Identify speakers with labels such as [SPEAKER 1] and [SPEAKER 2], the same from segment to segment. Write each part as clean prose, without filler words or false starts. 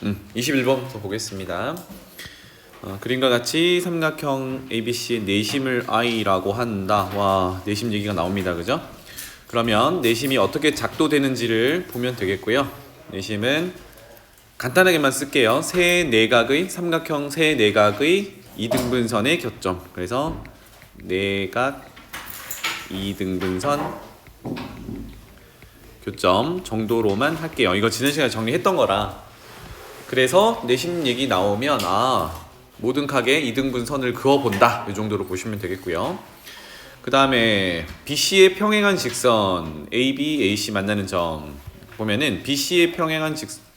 [SPEAKER 1] 21번부터 보겠습니다. 그림과 같이 삼각형 ABC의 내심을 I라고 한다. 와, 내심 얘기가 나옵니다. 그죠? 그러면 내심이 어떻게 작도되는지를 보면 되겠고요. 내심은 간단하게만 쓸게요. 세 내각의 삼각형 세 내각의 이등분선의 교점. 그래서 내각 이등분선 교점 정도로만 할게요. 이거 지난 시간에 정리했던 거라. 그래서 내심 얘기 나오면 모든 각에 이등분선을 그어본다. 이 정도로 보시면 되겠고요. 그 다음에 BC의 평행한 직선 AB, AC 만나는 점 보면은 BC의 평행한 직선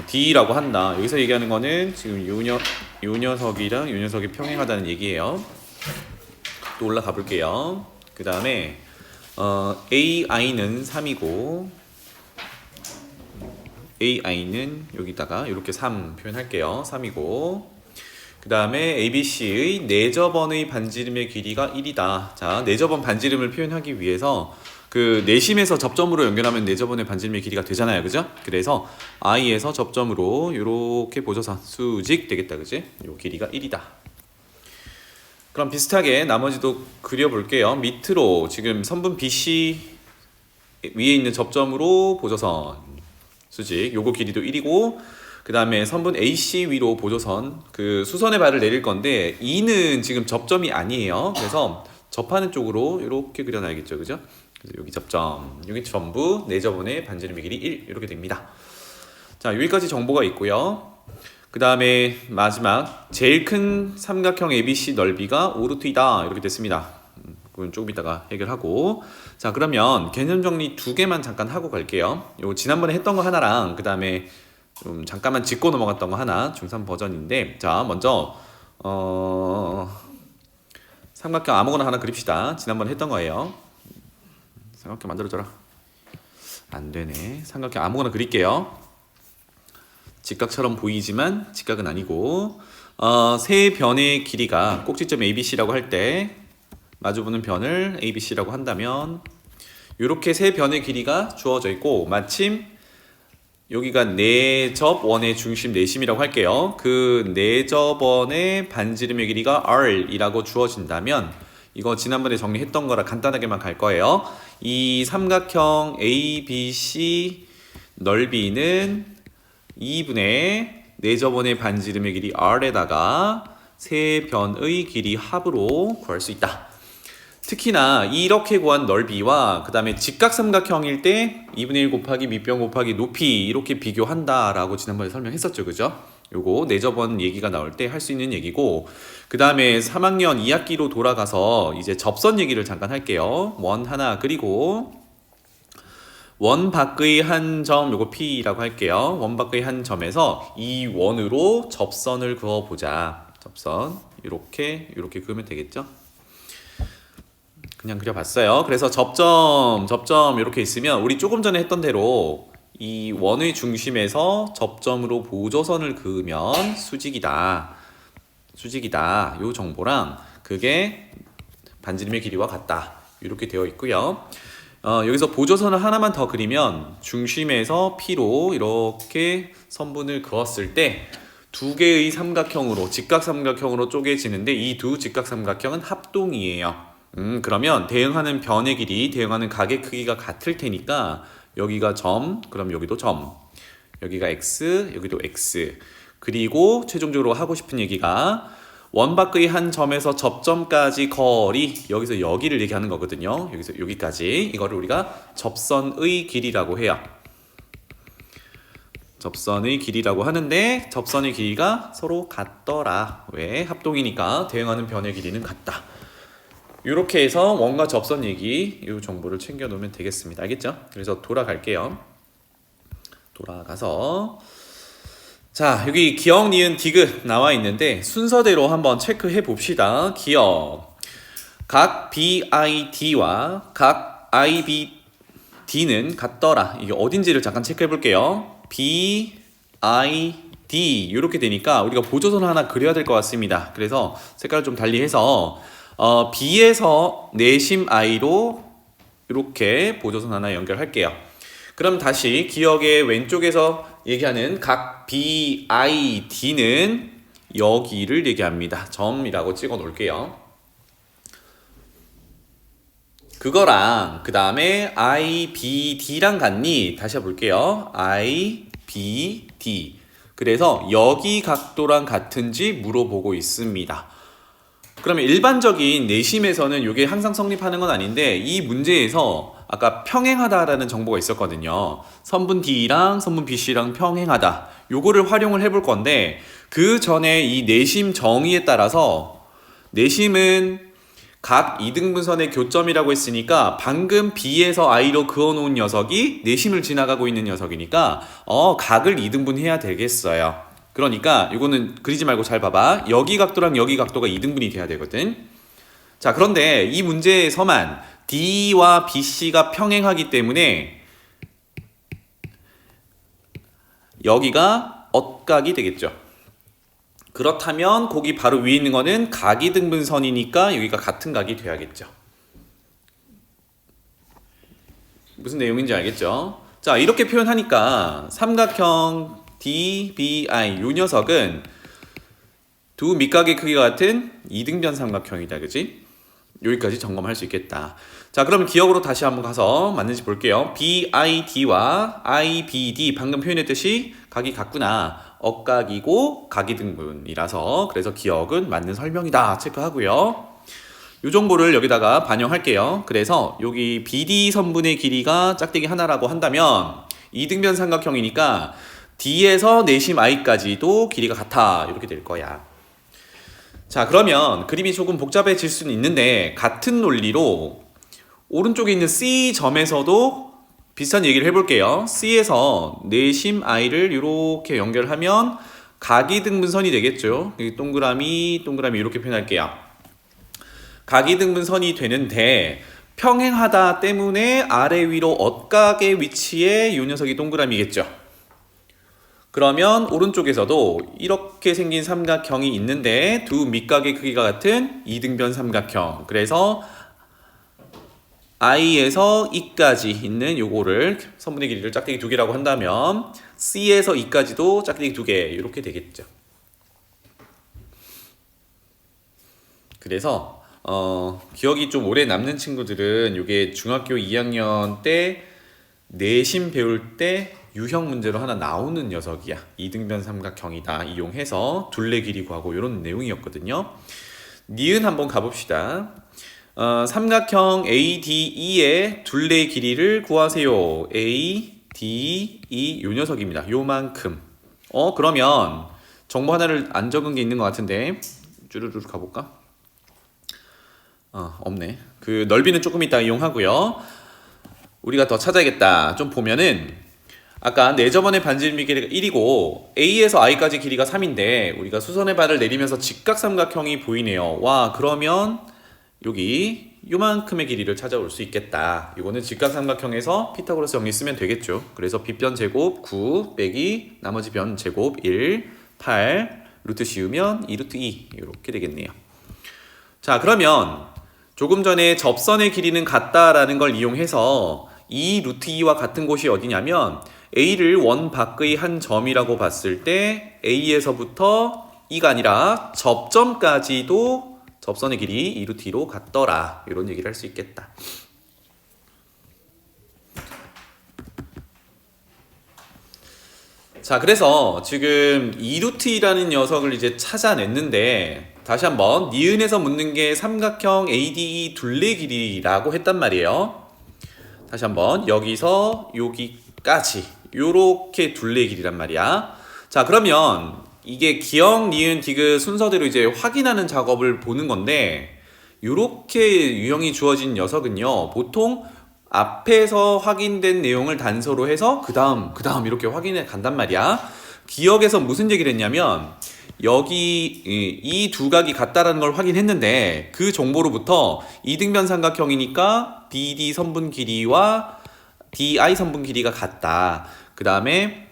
[SPEAKER 1] D라고 한다. 여기서 얘기하는 거는 지금 요 녀석이랑 요 녀석이 평행하다는 얘기예요. 또 올라가 볼게요. 그 다음에 AI는 3이고 AI는 여기다가 이렇게 3 표현할게요. 3이고 그 다음에 ABC의 내접원의 반지름의 길이가 1이다. 자, 내접원 반지름을 표현하기 위해서 그 내심에서 접점으로 연결하면 내접원의 반지름의 길이가 되잖아요. 그죠? 그래서 I에서 접점으로 이렇게 보조선 수직 되겠다. 그지? 요 길이가 1이다. 그럼 비슷하게 나머지도 그려볼게요. 밑으로 지금 선분 BC 위에 있는 접점으로 보조선 수직 요거 길이도 1이고 그 다음에 선분 AC 위로 보조선 그 수선의 발을 내릴 건데 E는 지금 접점이 아니에요. 그래서 접하는 쪽으로 이렇게 그려놔야겠죠. 그죠? 그래서 여기 접점 여기 전부 내접원의 반지름의 길이 1 이렇게 됩니다. 자, 여기까지 정보가 있고요. 그 다음에 마지막 제일 큰 삼각형 ABC 넓이가 5루트이다 이렇게 됐습니다. 그건 조금 이따가 해결하고. 자, 그러면 개념 정리 2개만 잠깐 하고 갈게요. 요 지난번에 했던 거 하나랑 그 다음에 좀 잠깐만 짚고 넘어갔던 거 하나 중3 버전인데, 자 먼저 삼각형 아무거나 하나 그립시다. 지난번에 했던 거예요. 삼각형 만들어줘라. 안 되네. 삼각형 아무거나 그릴게요. 직각처럼 보이지만 직각은 아니고 세 변의 길이가 꼭지점 ABC라고 할 때 마주보는 변을 ABC라고 한다면 이렇게 세 변의 길이가 주어져 있고 마침 여기가 내접원의 중심 내심이라고 할게요. 그 내접원의 반지름의 길이가 R이라고 주어진다면 이거 지난번에 정리했던 거라 간단하게만 갈 거예요. 이 삼각형 ABC 넓이는 2분의 내접원의 반지름의 길이 R에다가 세 변의 길이 합으로 구할 수 있다. 특히나 이렇게 구한 넓이와 그 다음에 직각삼각형일 때 2분의 1 곱하기 밑변 곱하기 높이 이렇게 비교한다라고 지난번에 설명했었죠. 그죠? 요거 내접원 얘기가 나올 때 할 수 있는 얘기고 그 다음에 3학년 2학기로 돌아가서 이제 접선 얘기를 잠깐 할게요. 원 하나 그리고 원 밖의 한 점 요거 P라고 할게요. 원 밖의 한 점에서 이 원으로 접선을 그어보자. 접선 이렇게 그으면 되겠죠? 그냥 그려봤어요. 그래서 접점 이렇게 있으면 우리 조금 전에 했던 대로 이 원의 중심에서 접점으로 보조선을 그으면 수직이다. 요 정보랑 그게 반지름의 길이와 같다. 이렇게 되어 있고요. 여기서 보조선을 하나만 더 그리면 중심에서 P로 이렇게 선분을 그었을 때 두 개의 삼각형으로 직각삼각형으로 쪼개지는데 이 두 직각삼각형은 합동이에요. 그러면 대응하는 변의 길이, 대응하는 각의 크기가 같을 테니까 여기가 점, 그럼 여기도 점. 여기가 x, 여기도 x. 그리고 최종적으로 하고 싶은 얘기가 원 밖의 한 점에서 접점까지 거리, 여기서 여기를 얘기하는 거거든요. 여기서 여기까지. 이거를 우리가 접선의 길이라고 해요. 접선의 길이라고 하는데 접선의 길이가 서로 같더라. 왜? 합동이니까 대응하는 변의 길이는 같다. 이렇게 해서 원과 접선 얘기 이 정보를 챙겨 놓으면 되겠습니다. 알겠죠? 그래서 돌아갈게요. 돌아가서 자, 여기 기억, 니은, 디귿 나와 있는데 순서대로 한번 체크해 봅시다. 기억 각 BID와 각 IBD는 같더라. 이게 어딘지를 잠깐 체크해 볼게요. BID 이렇게 되니까 우리가 보조선 하나 그려야 될 것 같습니다. 그래서 색깔을 좀 달리해서 B에서 내심 I로 이렇게 보조선 하나 연결할게요. 그럼 다시 기억의 왼쪽에서 얘기하는 각 B, I, D는 여기를 얘기합니다. 점이라고 찍어 놓을게요. 그거랑 그 다음에 I, B, D랑 같니? 다시 해볼게요. I, B, D. 그래서 여기 각도랑 같은지 물어보고 있습니다. 그러면 일반적인 내심에서는 이게 항상 성립하는 건 아닌데 이 문제에서 아까 평행하다라는 정보가 있었거든요. 선분 D랑 선분 BC랑 평행하다. 요거를 활용을 해볼 건데 그 전에 이 내심 정의에 따라서 내심은 각 2등분선의 교점이라고 했으니까 방금 B에서 I로 그어놓은 녀석이 내심을 지나가고 있는 녀석이니까 각을 2등분 해야 되겠어요. 그러니까 이거는 그리지 말고 잘 봐봐. 여기 각도랑 여기 각도가 2등분이 돼야 되거든. 자, 그런데 이 문제에서만 D와 BC가 평행하기 때문에 여기가 엇각이 되겠죠. 그렇다면 거기 바로 위에 있는 거는 각이등분선이니까 여기가 같은 각이 돼야겠죠. 무슨 내용인지 알겠죠? 자, 이렇게 표현하니까 삼각형 DBI 요 녀석은 두 밑각의 크기가 같은 이등변 삼각형이다. 그지? 여기까지 점검할 수 있겠다. 자, 그럼 기억으로 다시 한번 가서 맞는지 볼게요. BID와 IBD 방금 표현했듯이 각이 같구나. 엇각이고 각이등분이라서 그래서 기억은 맞는 설명이다. 체크하고요. 이 정보를 여기다가 반영할게요. 그래서 여기 BD 선분의 길이가 짝대기 하나라고 한다면 이등변 삼각형이니까 D에서 내심 I까지도 길이가 같아. 이렇게 될 거야. 자, 그러면 그림이 조금 복잡해질 수는 있는데 같은 논리로 오른쪽에 있는 C점에서도 비슷한 얘기를 해볼게요. C에서 내심 I를 이렇게 연결하면 각이등분선이 되겠죠. 여기 동그라미 이렇게 표현할게요. 각이등분선이 되는데 평행하다 때문에 아래 위로 엇각의 위치에 이 녀석이 동그라미겠죠. 그러면 오른쪽에서도 이렇게 생긴 삼각형이 있는데 두 밑각의 크기가 같은 이등변 삼각형. 그래서 I에서 E까지 있는 요거를 선분의 길이를 짝대기 2개라고 한다면 C에서 E까지도 짝대기 2개 이렇게 되겠죠. 그래서 기억이 좀 오래 남는 친구들은 요게 중학교 2학년 때 내심 배울 때 유형 문제로 하나 나오는 녀석이야. 이등변 삼각형이다. 이용해서 둘레 길이 구하고 이런 내용이었거든요. 니은 한번 가봅시다. 삼각형 ADE의 둘레 길이를 구하세요. ADE 요 녀석입니다. 요만큼. 그러면 정보 하나를 안 적은 게 있는 것 같은데 쭈르르 가볼까? 없네. 그 넓이는 조금 이따 이용하고요. 우리가 더 찾아야겠다. 좀 보면은 아까 내저번의 반지름이 길이가 1이고 A에서 I까지 길이가 3인데 우리가 수선의 발을 내리면서 직각삼각형이 보이네요. 와, 그러면 여기 요만큼의 길이를 찾아올 수 있겠다. 이거는 직각삼각형에서 피타고라스 정리 쓰면 되겠죠. 그래서 빗변 제곱 9 빼기 나머지 변 제곱 1 8 루트 씌우면 2 루트 2 이렇게 되겠네요. 자, 그러면 조금 전에 접선의 길이는 같다라는 걸 이용해서 이 루트 2와 같은 곳이 어디냐면 A를 원 밖의 한 점이라고 봤을 때 A에서부터 E가 아니라 접점까지도 접선의 길이 2 루트 2로 같더라. 이런 얘기를 할 수 있겠다. 자, 그래서 지금 2 루트 2라는 녀석을 이제 찾아냈는데 다시 한번 니은에서 묻는 게 삼각형 ADE 둘레 길이라고 했단 말이에요. 다시 한번 여기서 여기까지 요렇게 둘레 길이란 말이야. 자, 그러면 이게 기억, 니은, 디귿 순서대로 이제 확인하는 작업을 보는 건데 요렇게 유형이 주어진 녀석은요 보통 앞에서 확인된 내용을 단서로 해서 그 다음 이렇게 확인해 간단 말이야. 기억에서 무슨 얘기를 했냐면 여기 이 두 각이 같다라는 걸 확인했는데 그 정보로부터 이등변 삼각형이니까 BD 선분 길이와 DI 선분 길이가 같다. 그 다음에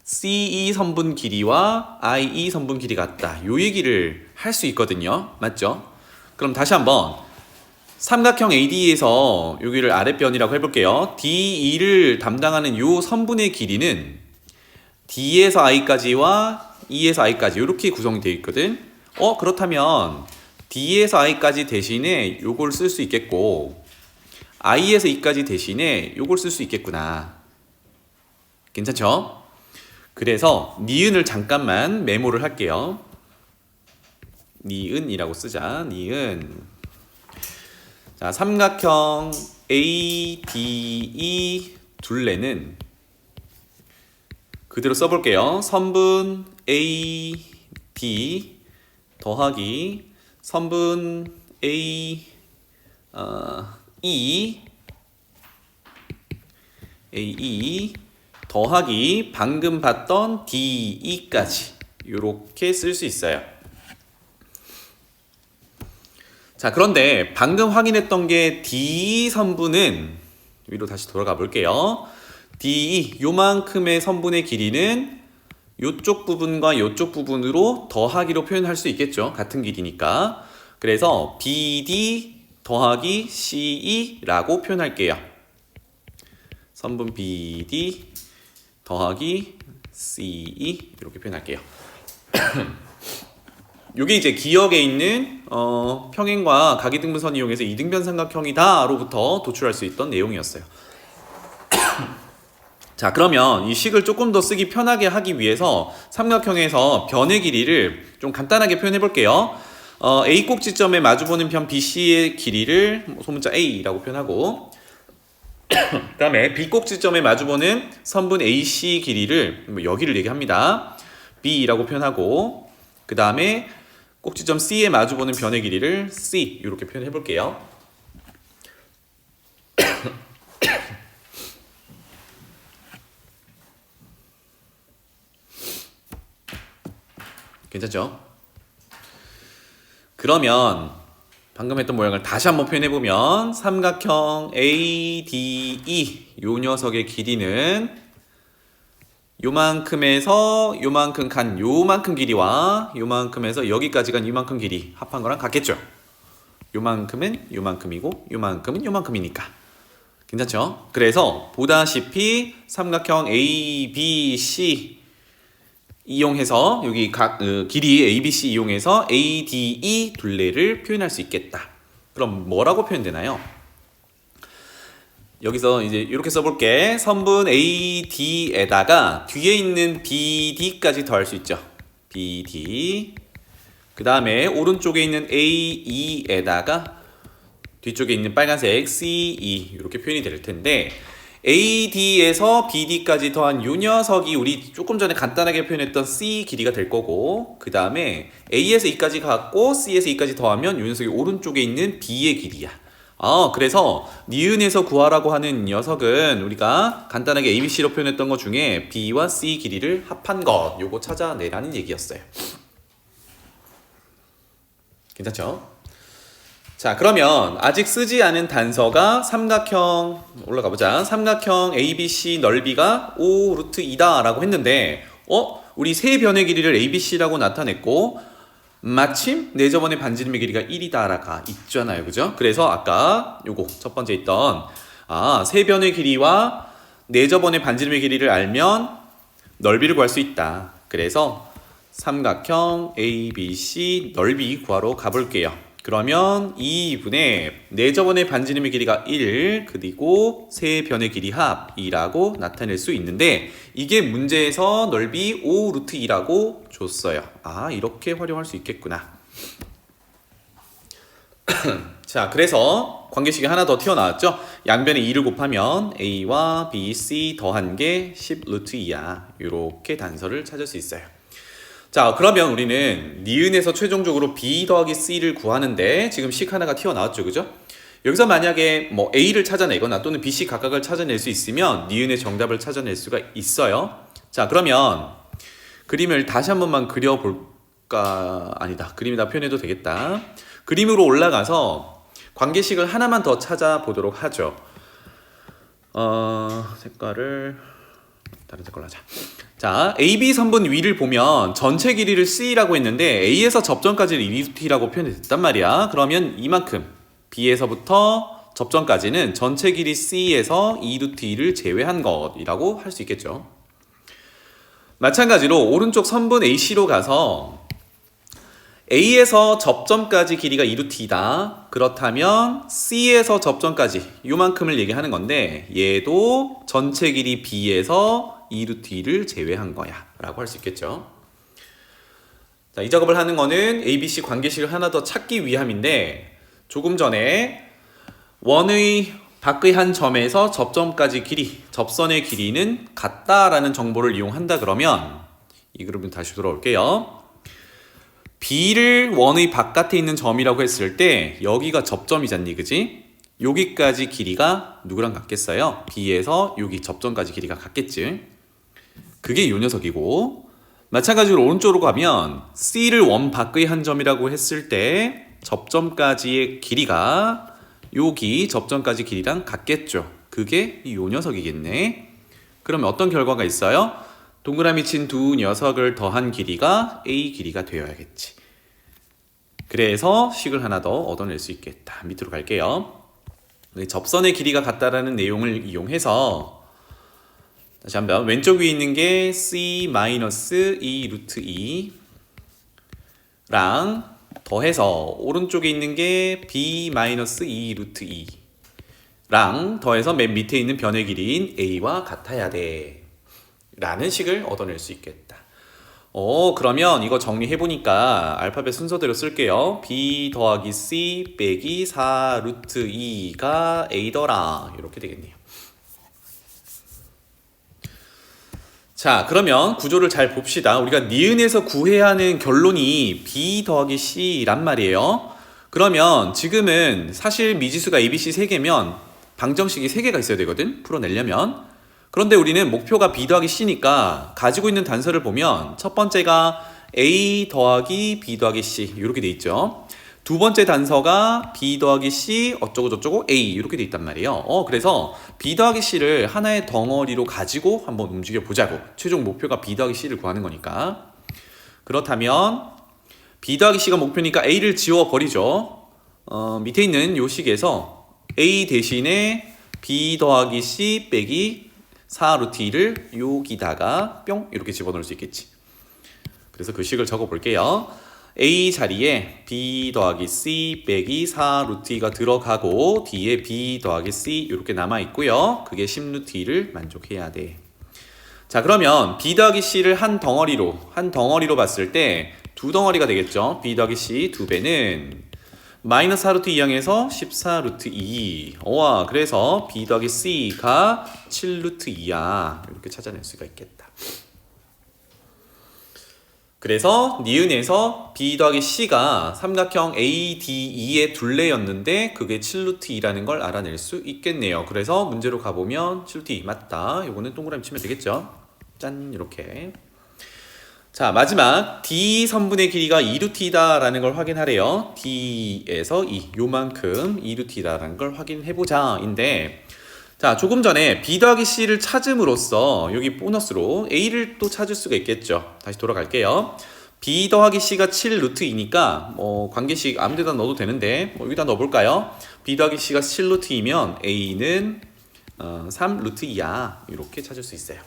[SPEAKER 1] CE 선분 길이와 IE 선분 길이 같다. 요 얘기를 할 수 있거든요. 맞죠? 그럼 다시 한번 삼각형 AD에서 여기를 아랫변이라고 해볼게요. D2를 담당하는 요 선분의 길이는 D에서 I까지와 E에서 I까지 이렇게 구성이 되어 있거든. 그렇다면 D에서 I까지 대신에 요걸 쓸 수 있겠고 I에서 E까지 대신에 요걸 쓸 수 있겠구나. 괜찮죠? 그래서 니은을 잠깐만 메모를 할게요. 니은이라고 쓰자. 니은. 자, 삼각형 ADE 둘레는 그대로 써볼게요. 선분 AD 더하기 선분 AE 더하기 방금 봤던 DE까지 이렇게 쓸 수 있어요. 자, 그런데 방금 확인했던 게 D 선분은 위로 다시 돌아가 볼게요. D 요만큼의 선분의 길이는 요쪽 부분과 요쪽 부분으로 더하기로 표현할 수 있겠죠. 같은 길이니까. 그래서 BD 더하기 CE라고 표현할게요. 선분 BD 더하기 CE 이렇게 표현할게요. 요게 이제 기역에 있는 평행과 각이등분선 이용해서 이등변 삼각형이다 로부터 도출할 수 있던 내용이었어요. 자, 그러면 이 식을 조금 더 쓰기 편하게 하기 위해서 삼각형에서 변의 길이를 좀 간단하게 표현해 볼게요. A 꼭지점에 마주보는 편 BC의 길이를 소문자 A라고 표현하고 그 다음에 B 꼭지점에 마주보는 선분 AC 길이를 여기를 얘기합니다. B라고 표현하고 그 다음에 꼭지점 C에 마주보는 변의 길이를 C 이렇게 표현해 볼게요. 괜찮죠? 그러면 방금 했던 모양을 다시 한번 표현해 보면 삼각형 ADE 요 녀석의 길이는 요만큼에서 요만큼 간 요만큼 길이와 요만큼에서 여기까지 간 요만큼 길이 합한 거랑 같겠죠? 요만큼은 요만큼이고 요만큼은 요만큼이니까. 괜찮죠? 그래서 보다시피 삼각형 ABC 이용해서 여기 각 길이 ABC 이용해서 ADE 둘레를 표현할 수 있겠다. 그럼 뭐라고 표현되나요? 여기서 이제 이렇게 써볼게. 선분 AD에다가 뒤에 있는 BD까지 더할 수 있죠. BD. 그 다음에 오른쪽에 있는 AE에다가 뒤쪽에 있는 빨간색 CE 이렇게 표현이 될 텐데 AD에서 BD까지 더한 요 녀석이 우리 조금 전에 간단하게 표현했던 C 길이가 될 거고 그 다음에 A에서 E까지 갔고 C에서 E까지 더하면 요 녀석이 오른쪽에 있는 B의 길이야. 그래서 니은에서 구하라고 하는 녀석은 우리가 간단하게 ABC로 표현했던 것 중에 B와 C 길이를 합한 것 요거 찾아내라는 얘기였어요. 괜찮죠? 자, 그러면 아직 쓰지 않은 단서가 삼각형 올라가 보자. 삼각형 ABC 넓이가 5 루트 2다 라고 했는데 우리 세 변의 길이를 ABC라고 나타냈고 마침 네 저번의 반지름의 길이가 1이다라가 있잖아요. 그죠? 그래서 아까 요거 첫 번째 있던 세 변의 길이와 네 저번의 반지름의 길이를 알면 넓이를 구할 수 있다. 그래서 삼각형 ABC 넓이 구하러 가볼게요. 그러면 2분의 네 저번의 반지름의 길이가 1 그리고 세 변의 길이 합 2라고 나타낼 수 있는데 이게 문제에서 넓이 5 루트 2라고 줬어요. 이렇게 활용할 수 있겠구나. 자, 그래서 관계식이 하나 더 튀어나왔죠. 양변에 2를 곱하면 A와 B, C 더한 게 10 루트 2야. 이렇게 단서를 찾을 수 있어요. 자, 그러면 우리는 니은에서 최종적으로 B 더하기 C를 구하는데 지금 식 하나가 튀어나왔죠. 그죠? 여기서 만약에 뭐 A를 찾아내거나 또는 B, C 각각을 찾아낼 수 있으면 니은의 정답을 찾아낼 수가 있어요. 자, 그러면 그림을 다시 한 번만 그려볼까? 아니다. 그림에다 표현해도 되겠다. 그림으로 올라가서 관계식을 하나만 더 찾아보도록 하죠. 색깔을 다른 색깔로 하자. 자, AB 선분 위를 보면 전체 길이를 C라고 했는데 A에서 접점까지를 2루트라고 표현했단 말이야. 그러면 이만큼 B에서부터 접점까지는 전체 길이 C에서 2루트2를 제외한 것이라고 할 수 있겠죠. 마찬가지로 오른쪽 선분 AC로 가서 A에서 접점까지 길이가 2루트이다. 그렇다면 C에서 접점까지 요만큼을 얘기하는 건데 얘도 전체 길이 B에서 2루트2를 제외한 거야 라고 할 수 있겠죠. 자, 이 작업을 하는 거는 ABC 관계식을 하나 더 찾기 위함인데 조금 전에 원의 밖의 한 점에서 접점까지 길이, 접선의 길이는 같다라는 정보를 이용한다 그러면 이 그룹은 다시 돌아올게요. B를 원의 바깥에 있는 점이라고 했을 때 여기가 접점이잖니, 그지? 여기까지 길이가 누구랑 같겠어요? B에서 여기 접점까지 길이가 같겠지. 그게 요 녀석이고 마찬가지로 오른쪽으로 가면 C를 원 밖의 한 점이라고 했을 때 접점까지의 길이가 여기 접점까지 길이랑 같겠죠. 그게 요 녀석이겠네. 그러면 어떤 결과가 있어요? 동그라미 친 두 녀석을 더한 길이가 A 길이가 되어야겠지. 그래서 식을 하나 더 얻어낼 수 있겠다. 밑으로 갈게요. 접선의 길이가 같다라는 내용을 이용해서 다시 한번 왼쪽 위에 있는 게 C-2 루트 2랑 더해서 오른쪽에 있는 게 B-2 루트 2랑 더해서 맨 밑에 있는 변의 길이인 A와 같아야 돼 라는 식을 얻어낼 수 있겠다. 그러면 이거 정리해보니까 알파벳 순서대로 쓸게요. B 더하기 C 빼기 4 루트 2가 A더라 이렇게 되겠네요. 자, 그러면 구조를 잘 봅시다. 우리가 니은에서 구해야 하는 결론이 B 더하기 C란 말이에요. 그러면 지금은 사실 미지수가 ABC 3개면 방정식이 3개가 있어야 되거든, 풀어내려면. 그런데 우리는 목표가 B 더하기 C니까 가지고 있는 단서를 보면 첫 번째가 A 더하기 B 더하기 C 이렇게 돼 있죠. 두 번째 단서가 B 더하기 C 어쩌고 저쩌고 A 이렇게 돼 있단 말이에요. 그래서 B 더하기 C를 하나의 덩어리로 가지고 한번 움직여 보자고. 최종 목표가 B 더하기 C를 구하는 거니까. 그렇다면 B 더하기 C가 목표니까 A를 지워 버리죠. 밑에 있는 요 식에서 A 대신에 B 더하기 C 빼기 4 루트 2를 여기다가 뿅 이렇게 집어넣을 수 있겠지. 그래서 그 식을 적어 볼게요. A 자리에 B 더하기 C 빼기 4 루트 2가 들어가고 뒤에 B 더하기 C 이렇게 남아 있고요. 그게 10 루트 2를 만족해야 돼. 자, 그러면 B 더하기 C를 한 덩어리로 봤을 때 두 덩어리가 되겠죠. B 더하기 C 두 배는 마이너스 4 루트 2항에서 14 루트 2. 그래서 B 더하기 C가 7 루트 2야. 이렇게 찾아낼 수가 있겠다. 그래서 니은에서 B 더하기 C가 삼각형 ADE의 둘레였는데 그게 7 루트 2라는 걸 알아낼 수 있겠네요. 그래서 문제로 가보면 7 루트 2 맞다. 요거는 동그라미 치면 되겠죠. 짠, 이렇게. 자, 마지막 D 선분의 길이가 2 루트 2다 라는 걸 확인하래요. D에서 요만큼 2 루트 2다 라는 걸 확인해보자 인데, 자, 조금 전에 B 더하기 C를 찾음으로써 여기 보너스로 A를 또 찾을 수가 있겠죠. 다시 돌아갈게요. B 더하기 C가 7 루트 2니까 관계식 아무 데다 넣어도 되는데 여기다 넣어볼까요? B 더하기 C가 7 루트 2면 A는 3 루트 2야. 이렇게 찾을 수 있어요.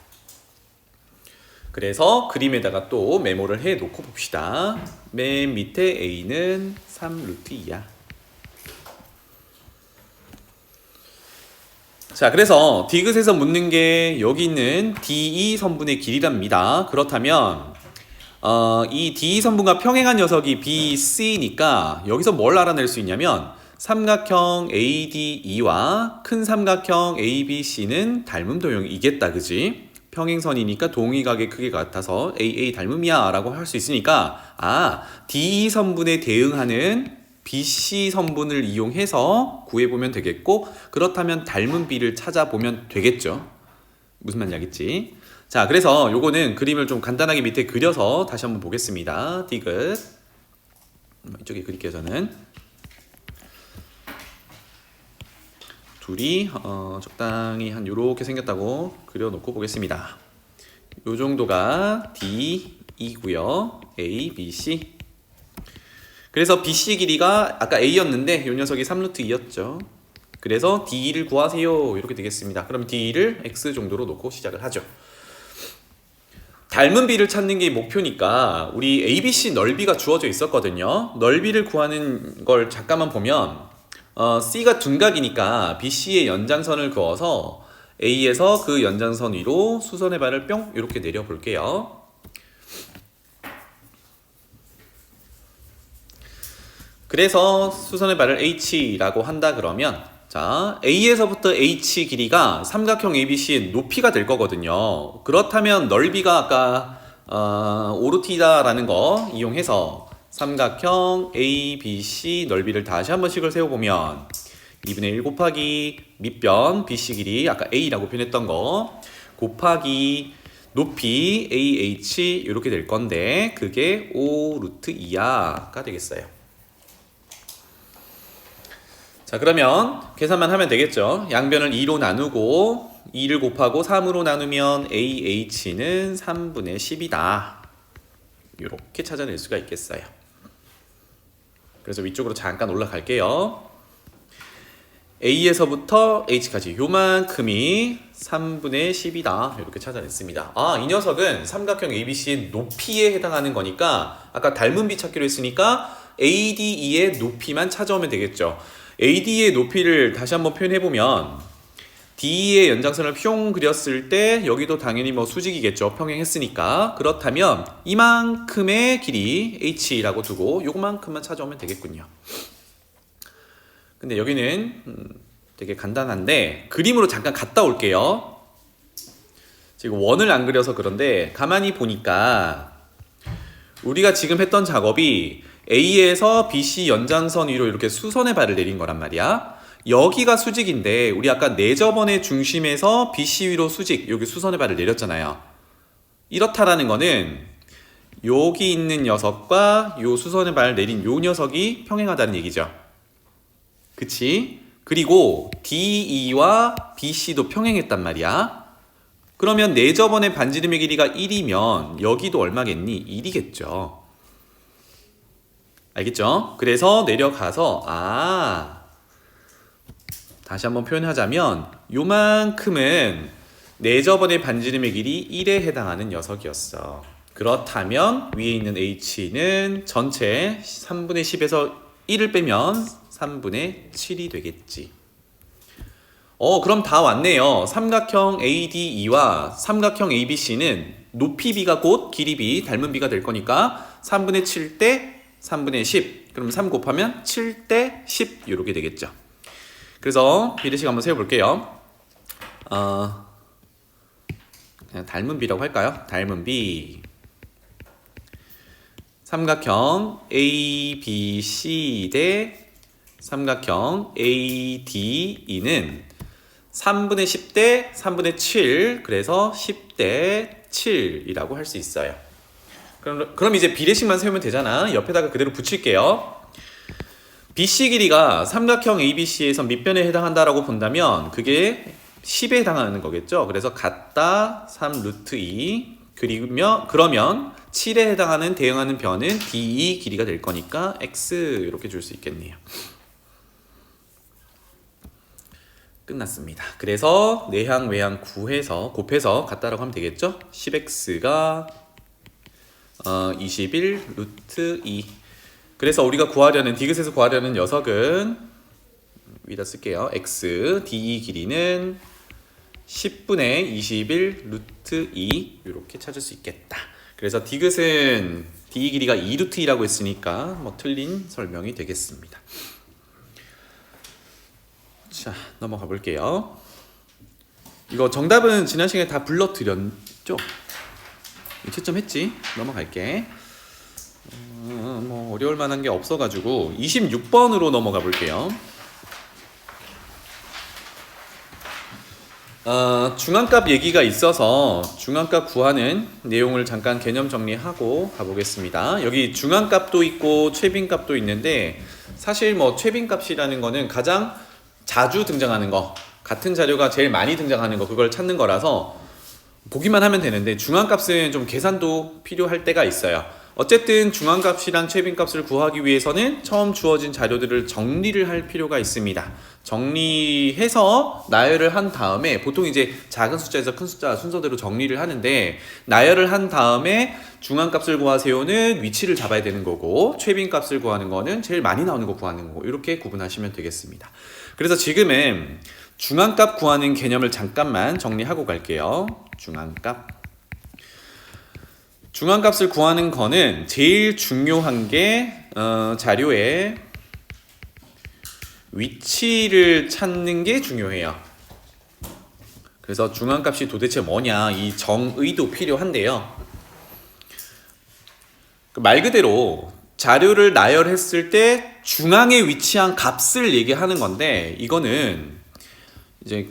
[SPEAKER 1] 그래서 그림에다가 또 메모를 해 놓고 봅시다. 맨 밑에 A는 3 루트 2야. 자, 그래서 디귿에서 묻는 게 여기 있는 DE 선분의 길이랍니다. 그렇다면 이 DE 선분과 평행한 녀석이 BC니까 여기서 뭘 알아낼 수 있냐면 삼각형 ADE와 큰 삼각형 ABC는 닮음 도형이겠다, 그지? 평행선이니까 동의각의 크기가 같아서 AA 닮음이야 라고 할 수 있으니까 DE 선분에 대응하는 BC 선분을 이용해서 구해보면 되겠고, 그렇다면 닮은 B를 찾아보면 되겠죠. 무슨 말인지 알겠지? 자, 그래서 요거는 그림을 좀 간단하게 밑에 그려서 다시 한번 보겠습니다. 디귿 이쪽에 그릴게요. 저는 둘이 적당히 한 요렇게 생겼다고 그려놓고 보겠습니다. 요 정도가 DE고요. A, B, C. 그래서 BC 길이가 아까 A였는데 이 녀석이 3루트 2였죠. 그래서 D를 구하세요. 이렇게 되겠습니다. 그럼 D를 X 정도로 놓고 시작을 하죠. 닮은 B를 찾는 게 목표니까 우리 ABC 넓이가 주어져 있었거든요. 넓이를 구하는 걸 잠깐만 보면 C가 둔각이니까 BC의 연장선을 그어서 A에서 그 연장선 위로 수선의 발을 뿅 이렇게 내려 볼게요. 그래서 수선의 발을 H라고 한다 그러면 자, A에서부터 H 길이가 삼각형 ABC의 높이가 될 거거든요. 그렇다면 넓이가 아까 오르티다라는 거 이용해서 삼각형 ABC 넓이를 다시 한번 식을 세워보면 2분의 1 곱하기 밑변 BC 길이 아까 A라고 표현했던 거 곱하기 높이 AH 이렇게 될 건데 그게 5 루트 2야가 되겠어요. 자, 그러면 계산만 하면 되겠죠. 양변을 2로 나누고 2를 곱하고 3으로 나누면 AH는 3분의 10이다. 이렇게 찾아낼 수가 있겠어요. 그래서 위쪽으로 잠깐 올라갈게요. A에서부터 H까지 요만큼이 3분의 10이다. 이렇게 찾아냈습니다. 아, 이 녀석은 삼각형 ABC의 높이에 해당하는 거니까 아까 닮은 B 찾기로 했으니까 ADE의 높이만 찾아오면 되겠죠. AD의 높이를 다시 한번 표현해보면 D의 연장선을 뿅 그렸을 때 여기도 당연히 뭐 수직이겠죠. 평행했으니까. 그렇다면 이만큼의 길이 H라고 두고 요만큼만 찾아오면 되겠군요. 근데 여기는 되게 간단한데 그림으로 잠깐 갔다 올게요. 지금 원을 안 그려서 그런데 가만히 보니까 우리가 지금 했던 작업이 A에서 BC 연장선 위로 이렇게 수선의 발을 내린 거란 말이야. 여기가 수직인데 우리 아까 내저번의 중심에서 BC 위로 수직, 여기 수선의 발을 내렸잖아요. 이렇다라는 거는 여기 있는 녀석과 요 수선의 발을 내린 요 녀석이 평행하다는 얘기죠. 그치? 그리고 DE와 BC도 평행했단 말이야. 그러면 내저번의 반지름의 길이가 1이면 여기도 얼마겠니? 1이겠죠. 알겠죠? 그래서 내려가서 다시 한번 표현하자면 요만큼은 내저번의 반지름의 길이 1에 해당하는 녀석이었어. 그렇다면 위에 있는 H는 전체 3분의 10에서 1을 빼면 3분의 7이 되겠지. 그럼 다 왔네요. 삼각형 ADE와 삼각형 ABC는 높이 B가 곧 길이 B, 닮은 B가 될 거니까 3분의 7 대 3분의 10. 그럼 3 곱하면 7 대 10 이렇게 되겠죠. 그래서 비례식 한번 세워볼게요. 그냥 닮은 B라고 할까요? 닮은 B. 삼각형 ABC 대 삼각형 ADE는 3분의 10 대 3분의 7, 그래서 10 대 7이라고 할 수 있어요. 그럼 이제 비례식만 세우면 되잖아. 옆에다가 그대로 붙일게요. BC 길이가 삼각형 ABC에서 밑변에 해당한다라고 본다면 그게 10에 해당하는 거겠죠. 그래서 같다 3 루트 2 그러면 7에 해당하는 대응하는 변은 DE 길이가 될 거니까 X 이렇게 줄 수 있겠네요. 끝났습니다. 그래서 내향 외향 곱해서 같다라고 하면 되겠죠. 10x가 21 루트 2. 그래서 우리가 구하려는 디귿에서 구하려는 녀석은 위에다 쓸게요. x DE 길이는 10분의 21 루트 2 이렇게 찾을 수 있겠다. 그래서 디귿은 DE 길이가 2 루트 2라고 했으니까 뭐 틀린 설명이 되겠습니다. 자, 넘어가 볼게요. 이거 정답은 지난 시간에 다 불러드렸죠? 채점했지? 넘어갈게. 뭐 어려울 만한 게 없어가지고 26번으로 넘어가 볼게요. 중앙값 얘기가 있어서 중앙값 구하는 내용을 잠깐 개념 정리하고 가보겠습니다. 여기 중앙값도 있고 최빈값도 있는데 사실 뭐 최빈값이라는 거는 가장 자주 등장하는 거, 같은 자료가 제일 많이 등장하는 거, 그걸 찾는 거라서 보기만 하면 되는데 중앙값은 좀 계산도 필요할 때가 있어요. 어쨌든 중앙값이랑 최빈값을 구하기 위해서는 처음 주어진 자료들을 정리를 할 필요가 있습니다. 정리해서 나열을 한 다음에 보통 이제 작은 숫자에서 큰 숫자 순서대로 정리를 하는데 나열을 한 다음에 중앙값을 구하세요는 위치를 잡아야 되는 거고 최빈값을 구하는 거는 제일 많이 나오는 거 구하는 거고 이렇게 구분하시면 되겠습니다. 그래서 지금은 중앙값 구하는 개념을 잠깐만 정리하고 갈게요. 중앙값을 구하는 거는 제일 중요한 게 자료에 위치를 찾는 게 중요해요. 그래서 중앙값이 도대체 뭐냐 이 정의도 필요한데요. 말 그대로 자료를 나열했을 때 중앙에 위치한 값을 얘기하는 건데 이거는 이제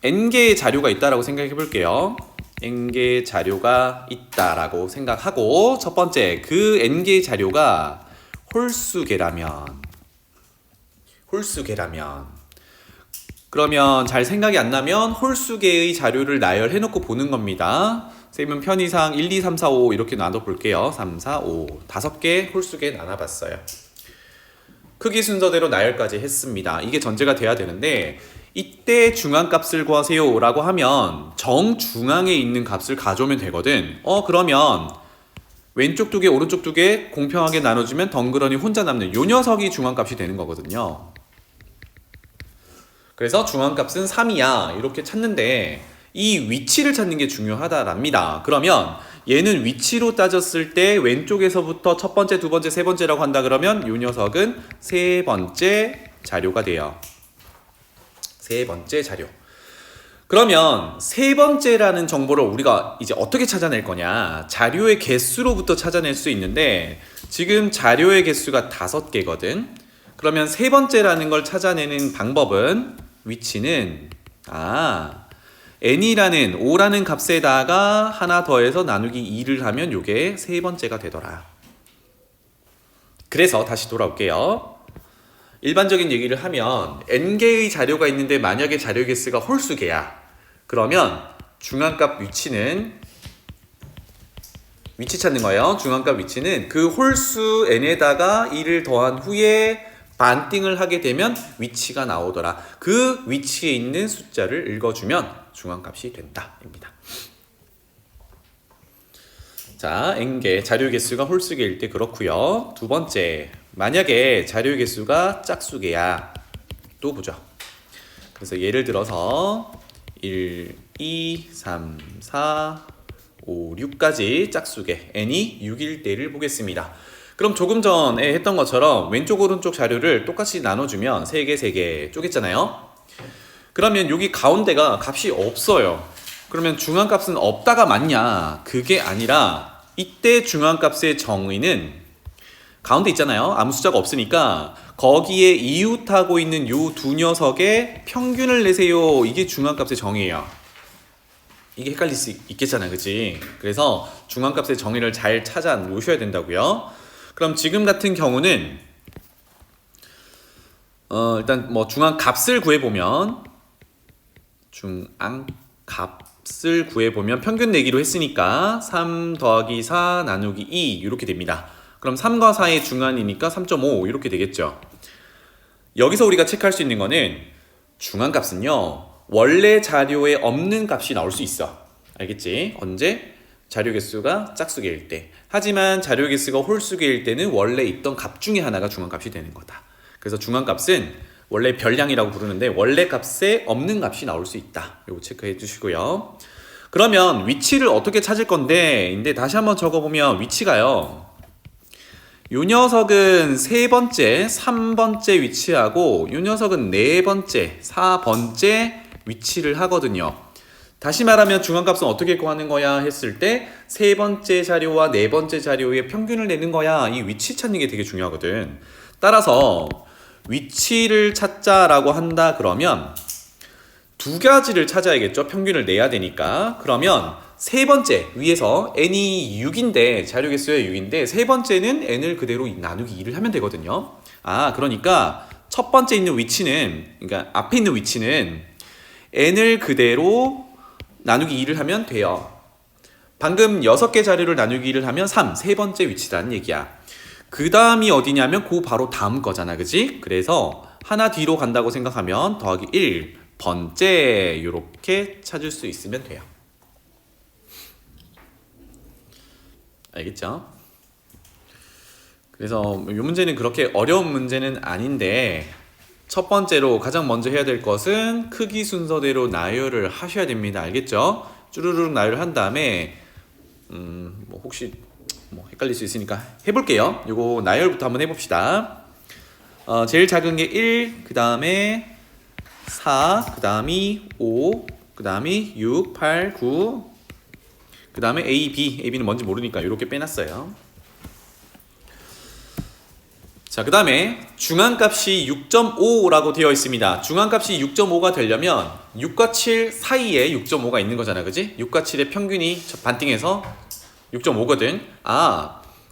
[SPEAKER 1] n개의 자료가 있다라고 생각해 볼게요. n개의 자료가 있다라고 생각하고 첫 번째 그 n개의 자료가 홀수계라면 그러면 잘 생각이 안 나면 홀수계의 자료를 나열해 놓고 보는 겁니다. 쌤은 편의상 1, 2, 3, 4, 5 이렇게 나눠 볼게요. 3, 4, 5 5개 홀수계 나눠봤어요. 크기 순서대로 나열까지 했습니다. 이게 전제가 돼야 되는데 이때 중앙값을 구하세요 라고 하면 정중앙에 있는 값을 가져오면 되거든. 그러면 왼쪽 2개 오른쪽 2개 공평하게 나눠주면 덩그러니 혼자 남는 요 녀석이 중앙값이 되는 거거든요. 그래서 중앙값은 3이야 이렇게 찾는데 이 위치를 찾는 게 중요하다랍니다. 그러면 얘는 위치로 따졌을 때 왼쪽에서부터 첫 번째, 두 번째, 세 번째라고 한다 그러면 이 녀석은 세 번째 자료가 돼요. 세 번째 자료. 그러면 세 번째라는 정보를 우리가 이제 어떻게 찾아낼 거냐? 자료의 개수로부터 찾아낼 수 있는데 지금 자료의 개수가 5개거든. 그러면 세 번째라는 걸 찾아내는 방법은 위치는 n이라는 5라는 값에다가 하나 더해서 나누기 2를 하면 이게 세 번째가 되더라. 그래서 다시 돌아올게요. 일반적인 얘기를 하면 n개의 자료가 있는데 만약에 자료 개수가 홀수개야. 그러면 중앙값 위치는 위치 찾는 거예요. 중앙값 위치는 그 홀수 n에다가 2를 더한 후에 반띵을 하게 되면 위치가 나오더라. 그 위치에 있는 숫자를 읽어주면 중앙값이 된다 입니다. 자, n개 자료 개수가 홀수개일 때 그렇고요. 두 번째, 만약에 자료 개수가 짝수개야. 또 보죠. 그래서 예를 들어서 1, 2, 3, 4, 5, 6까지 짝수개 n이 6일 때를 보겠습니다. 그럼 조금 전에 했던 것처럼 왼쪽 오른쪽 자료를 똑같이 나눠주면 3개 3개 쪼갰잖아요. 그러면 여기 가운데가 값이 없어요. 그러면 중앙값은 없다가 맞냐? 그게 아니라 이때 중앙값의 정의는 가운데 있잖아요. 아무 숫자가 없으니까 거기에 이웃하고 있는 요 두 녀석의 평균을 내세요. 이게 중앙값의 정의예요. 이게 헷갈릴 수 있겠잖아요. 그치? 그래서 중앙값의 정의를 잘 찾아 놓으셔야 된다고요. 그럼 지금 같은 경우는 일단 뭐 중앙값을 구해보면 평균 내기로 했으니까 3 더하기 4 나누기 2 이렇게 됩니다. 그럼 3과 4의 중간이니까 3.5 이렇게 되겠죠. 여기서 우리가 체크할 수 있는 거는 중앙값은요 원래 자료에 없는 값이 나올 수 있어. 알겠지? 언제? 자료 개수가 짝수개일 때. 하지만 자료 개수가 홀수개일 때는 원래 있던 값 중에 하나가 중앙값이 되는 거다. 그래서 중앙값은 원래 별량이라고 부르는데 원래 값에 없는 값이 나올 수 있다. 이거 체크해 주시고요. 그러면 위치를 어떻게 찾을 건데 근데 다시 한번 적어보면 위치가요. 요 녀석은 세 번째, 3번째 위치하고 요 녀석은 네 번째, 4번째 위치를 하거든요. 다시 말하면 중앙값은 어떻게 구하는 거야 했을 때 세 번째 자료와 네 번째 자료의 평균을 내는 거야. 이 위치 찾는 게 되게 중요하거든. 따라서 위치를 찾자라고 한다 그러면 두 가지를 찾아야겠죠. 평균을 내야 되니까. 그러면 세 번째 위에서 n이 6인데 자료 개수가 6인데 세 번째는 n을 그대로 나누기 2를 하면 되거든요. 그러니까 첫 번째 있는 위치는 그러니까 앞에 있는 위치는 n을 그대로 나누기 2를 하면 돼요. 방금 6개 자료를 나누기를 하면 3, 세 번째 위치라는 얘기야. 그 다음이 어디냐면 그 바로 다음 거잖아, 그지? 그래서 하나 뒤로 간다고 생각하면 더하기 1번째 이렇게 찾을 수 있으면 돼요. 알겠죠? 그래서 이 문제는 그렇게 어려운 문제는 아닌데 첫 번째로 가장 먼저 해야 될 것은 크기 순서대로 나열을 하셔야 됩니다. 알겠죠? 쭈루룩 나열을 한 다음에 뭐 혹시 뭐 헷갈릴 수 있으니까 해볼게요. 요거 나열부터 한번 해봅시다. 제일 작은 게 1, 그 다음에 4, 그 다음이 5, 그 다음이 6, 8, 9, 그 다음에 A, B. A, B는 뭔지 모르니까 이렇게 빼놨어요. 자, 그 다음에 중앙값이 6.5라고 되어 있습니다. 중앙값이 6.5가 되려면 6과 7 사이에 6.5가 있는 거잖아, 그지? 6과 7의 평균이 반띵해서 6.5거든.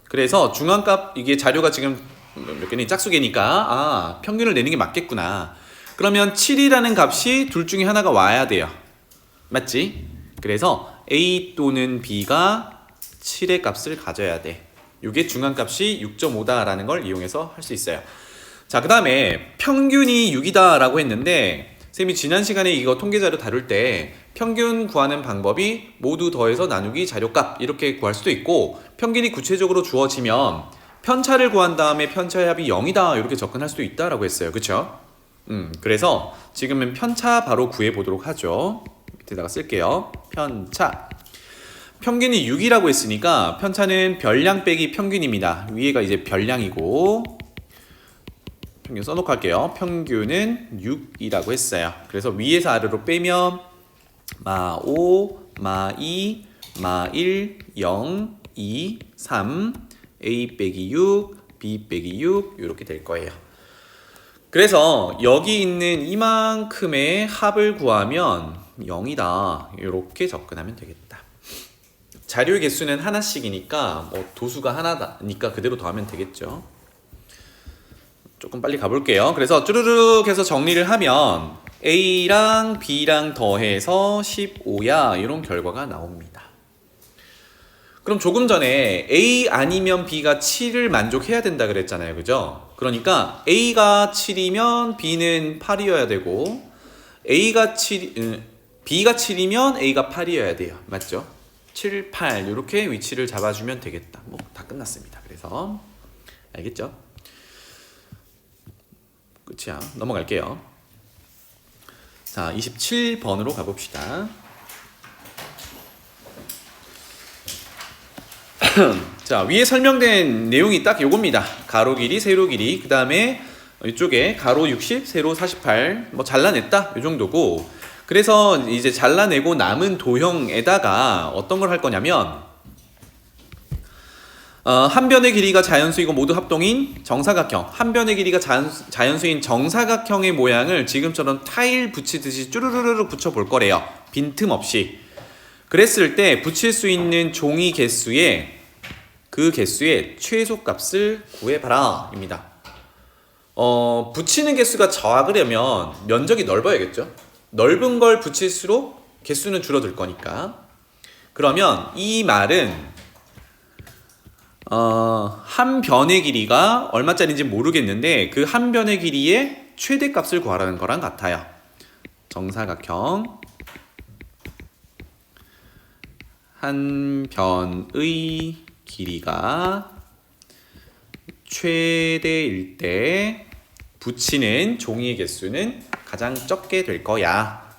[SPEAKER 1] 그래서 중앙값, 이게 자료가 지금 몇 개니? 짝수개니까 평균을 내는 게 맞겠구나. 그러면 7이라는 값이 둘 중에 하나가 와야 돼요. 맞지? 그래서 A 또는 B가 7의 값을 가져야 돼. 이게 중앙값이 6.5다라는 걸 이용해서 할 수 있어요. 자, 그 다음에 평균이 6이다 라고 했는데 쌤이 지난 시간에 이거 통계자료 다룰 때 평균 구하는 방법이 모두 더해서 나누기 자료값 이렇게 구할 수도 있고, 평균이 구체적으로 주어지면 편차를 구한 다음에 편차의 합이 0이다 이렇게 접근할 수도 있다라고 했어요. 그쵸? 그래서 지금은 편차 바로 구해보도록 하죠. 밑에다가 쓸게요. 편차. 평균이 6이라고 했으니까 편차는 별량 빼기 평균입니다. 위에가 이제 별량이고 평균 써놓고 할게요. 평균은 6이라고 했어요. 그래서 위에서 아래로 빼면 마 5, 마 2, 마 1, 0, 2, 3, A 빼기 6, B 빼기 6 이렇게 될 거예요. 그래서 여기 있는 이만큼의 합을 구하면 0이다 이렇게 접근하면 되겠다. 자료의 개수는 하나씩이니까 뭐 도수가 하나니까 그대로 더하면 되겠죠. 조금 빨리 가볼게요. 그래서 쭈르륵 해서 정리를 하면 A랑 B랑 더해서 15야 이런 결과가 나옵니다. 그럼 조금 전에 A 아니면 B가 7을 만족해야 된다 그랬잖아요. 그죠? 그러니까 A가 7이면 B는 8이어야 되고 B가 7이면 A가 8이어야 돼요. 맞죠? 7, 8 이렇게 위치를 잡아주면 되겠다. 뭐 다 끝났습니다. 그래서 알겠죠? 끝이야. 넘어갈게요. 자, 27번으로 가봅시다. 자, 위에 설명된 내용이 딱 요겁니다. 가로 길이, 세로 길이, 그 다음에 이쪽에 가로 60, 세로 48, 뭐 잘라냈다 요 정도고, 그래서 이제 잘라내고 남은 도형에다가 어떤 걸 할 거냐면 한 변의 길이가 자연수이고 모두 합동인 정사각형, 한 변의 길이가 자연수인 정사각형의 모양을 지금처럼 타일 붙이듯이 쭈르르르 붙여볼 거래요. 빈틈없이. 그랬을 때 붙일 수 있는 종이 개수의 그 개수의 최소값을 구해봐라 입니다. 붙이는 개수가 적으려면 면적이 넓어야겠죠. 넓은 걸 붙일수록 개수는 줄어들 거니까. 그러면 이 말은 한 변의 길이가 얼마짜리인지 모르겠는데 그 한 변의 길이의 최대값을 구하라는 거랑 같아요. 정사각형 한 변의 길이가 최대일 때 붙이는 종이의 개수는 가장 적게 될 거야.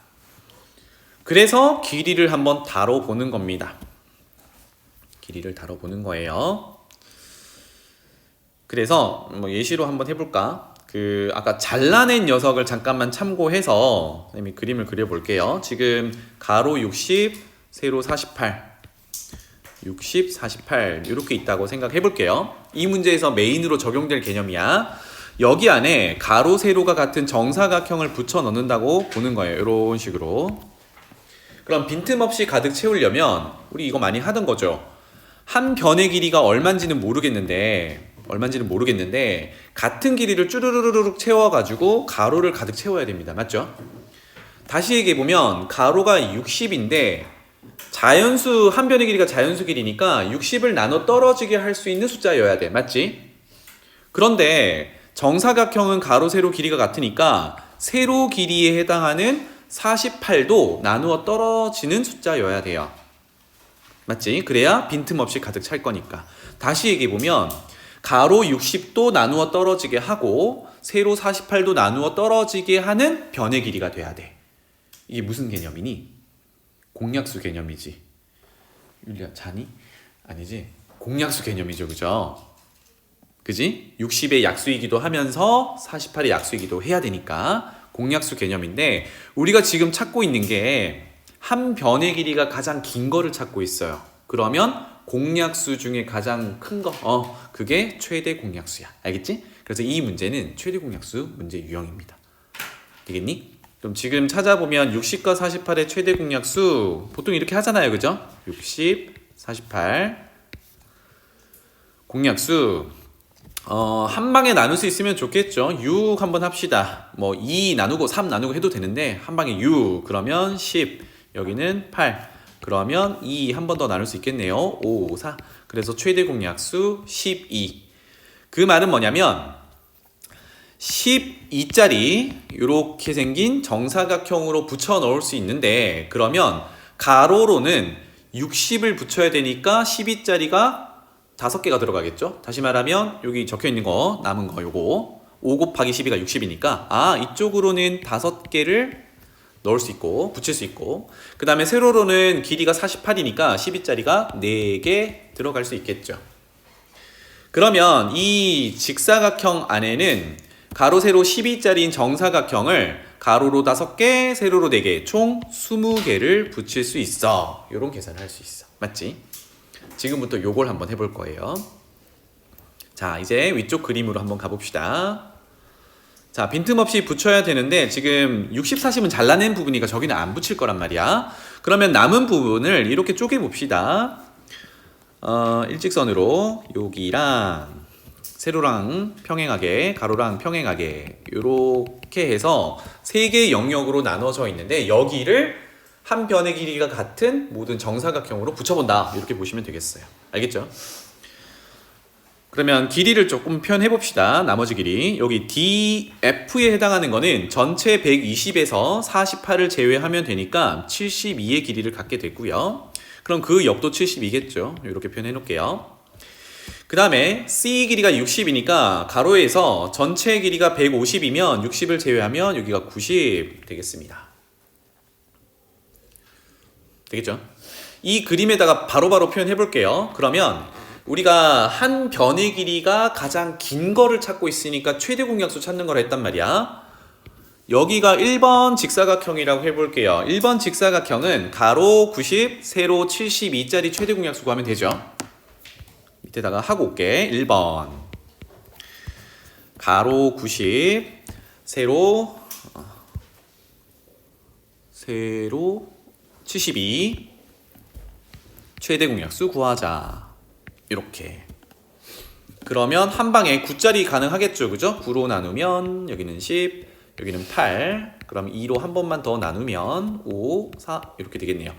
[SPEAKER 1] 그래서 길이를 한번 다뤄보는 겁니다. 길이를 다뤄보는 거예요. 그래서 뭐 예시로 한번 해볼까? 아까 잘라낸 녀석을 잠깐만 참고해서 선생님이 그림을 그려볼게요. 지금 가로 60, 세로 48 60, 48 이렇게 있다고 생각해 볼게요. 이 문제에서 메인으로 적용될 개념이야. 여기 안에 가로, 세로가 같은 정사각형을 붙여 넣는다고 보는 거예요. 이런 식으로. 그럼 빈틈없이 가득 채우려면 우리 이거 많이 하던 거죠. 한 변의 길이가 얼마인지는 모르겠는데 같은 길이를 쭈르르르륵 채워가지고 가로를 가득 채워야 됩니다. 맞죠? 다시 얘기해보면 가로가 60인데 자연수 한 변의 길이가 자연수 길이니까 60을 나눠 떨어지게 할 수 있는 숫자여야 돼. 맞지? 그런데 정사각형은 가로 세로 길이가 같으니까 세로 길이에 해당하는 48도 나누어 떨어지는 숫자여야 돼요. 맞지? 그래야 빈틈없이 가득 찰 거니까. 다시 얘기해보면 가로 60도 나누어 떨어지게 하고 세로 48도 나누어 떨어지게 하는 변의 길이가 돼야 돼. 이게 무슨 개념이니? 공약수 개념이지. 율리야 자니? 아니지. 공약수 개념이죠. 그죠? 그지? 60의 약수이기도 하면서 48의 약수이기도 해야 되니까 공약수 개념인데 우리가 지금 찾고 있는 게 한 변의 길이가 가장 긴 거를 찾고 있어요. 그러면 공약수 중에 가장 큰 거, 그게 최대 공약수야. 알겠지? 그래서 이 문제는 최대 공약수 문제 유형입니다. 되겠니? 그럼 지금 찾아보면 60과 48의 최대 공약수 보통 이렇게 하잖아요. 그죠? 60, 48 공약수 한 방에 나눌 수 있으면 좋겠죠. 6 한번 합시다. 뭐 2 나누고 3 나누고 해도 되는데 한 방에 6 그러면 10 여기는 8 그러면 2 한 번 더 나눌 수 있겠네요. 5, 4 그래서 최대 공약수 12. 그 말은 뭐냐면 12짜리 이렇게 생긴 정사각형으로 붙여 넣을 수 있는데 그러면 가로로는 60을 붙여야 되니까 12짜리가 5개가 들어가겠죠. 다시 말하면 여기 적혀있는 거 남은 거 요거 5 곱하기 12가 60이니까 이쪽으로는 5개를 넣을 수 있고 붙일 수 있고 그 다음에 세로로는 길이가 48이니까 12짜리가 4개 들어갈 수 있겠죠. 그러면 이 직사각형 안에는 가로 세로 12짜리인 정사각형을 가로로 5개 세로로 4개 총 20개를 붙일 수 있어. 이런 계산을 할 수 있어. 맞지? 지금부터 요걸 한번 해볼 거예요. 자 이제 위쪽 그림으로 한번 가봅시다. 자 빈틈없이 붙여야 되는데 지금 60, 40은 잘라낸 부분이니까 저기는 안 붙일 거란 말이야. 그러면 남은 부분을 이렇게 쪼개 봅시다. 일직선으로 여기랑 세로랑 평행하게 가로랑 평행하게 이렇게 해서 3개의 영역으로 나눠져 있는데 여기를 한 변의 길이가 같은 모든 정사각형으로 붙여본다. 이렇게 보시면 되겠어요. 알겠죠? 그러면 길이를 조금 표현해 봅시다. 나머지 길이 여기 DF에 해당하는 거는 전체 120에서 48을 제외하면 되니까 72의 길이를 갖게 됐고요. 그럼 그 옆도 72겠죠. 이렇게 표현해 놓을게요. 그 다음에 C 길이가 60이니까 가로에서 전체 길이가 150이면 60을 제외하면 여기가 90 되겠습니다. 되겠죠? 이 그림에다가 바로바로 표현해 볼게요. 그러면 우리가 한 변의 길이가 가장 긴 거를 찾고 있으니까 최대 공약수 찾는 걸 했단 말이야. 여기가 1번 직사각형이라고 해볼게요. 1번 직사각형은 가로 90, 세로 72짜리 최대 공약수 구하면 되죠. 밑에다가 하고 올게. 1번 가로 90 세로 72 최대 공약수 구하자. 이렇게 그러면 한 방에 9짜리 가능하겠죠. 그죠? 9로 나누면 여기는 10 여기는 8 그럼 2로 한 번만 더 나누면 5, 4 이렇게 되겠네요.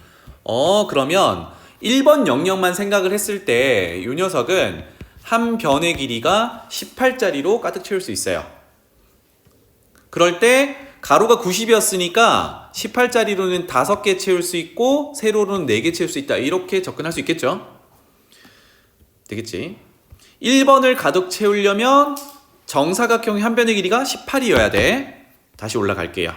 [SPEAKER 1] 그러면 1번 영역만 생각을 했을 때 이 녀석은 한 변의 길이가 18짜리로 가득 채울 수 있어요. 그럴 때 가로가 90이었으니까 18짜리로는 5개 채울 수 있고 세로로는 4개 채울 수 있다. 이렇게 접근할 수 있겠죠? 되겠지? 1번을 가득 채우려면 정사각형의 한 변의 길이가 18이어야 돼. 다시 올라갈게요.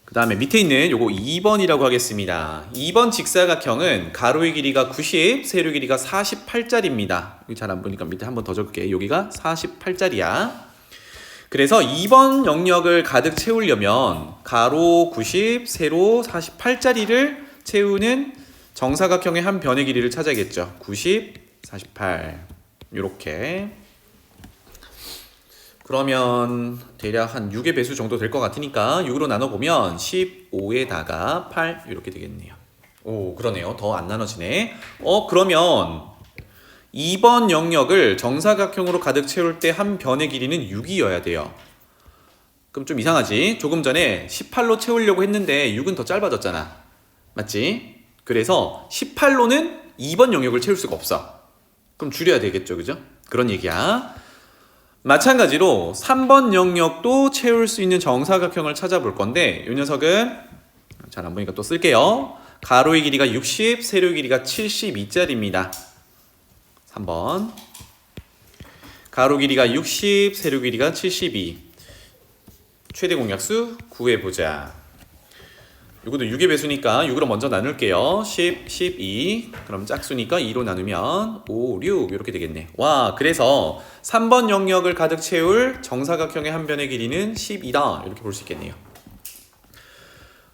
[SPEAKER 1] 그 다음에 밑에 있는 요거 2번이라고 하겠습니다. 2번 직사각형은 가로의 길이가 90, 세로 길이가 48짜리입니다. 잘 안 보니까 밑에 한 번 더 적을게. 여기가 48짜리야. 그래서 2번 영역을 가득 채우려면 가로 90, 세로 48짜리를 채우는 정사각형의 한 변의 길이를 찾아야겠죠. 90, 48 이렇게. 그러면 대략 한 6의 배수 정도 될 것 같으니까 6으로 나눠보면 15에다가 8 이렇게 되겠네요. 오 그러네요. 더 안 나눠지네. 그러면 2번 영역을 정사각형으로 가득 채울 때 한 변의 길이는 6이어야 돼요. 그럼 좀 이상하지? 조금 전에 18로 채우려고 했는데 6은 더 짧아졌잖아. 맞지? 그래서 18로는 2번 영역을 채울 수가 없어. 그럼 줄여야 되겠죠, 그죠? 그런 얘기야. 마찬가지로 3번 영역도 채울 수 있는 정사각형을 찾아볼 건데 이 녀석은 잘 안 보니까 또 쓸게요. 가로의 길이가 60, 세로의 길이가 72짜리입니다. 3번 가로 길이가 60, 세로 길이가 72. 최대 공약수 구해보자. 이것도 6의 배수니까 6으로 먼저 나눌게요. 10, 12. 그럼 짝수니까 2로 나누면 5, 6 이렇게 되겠네. 와, 그래서 3번 영역을 가득 채울 정사각형의 한 변의 길이는 12다. 이렇게 볼 수 있겠네요.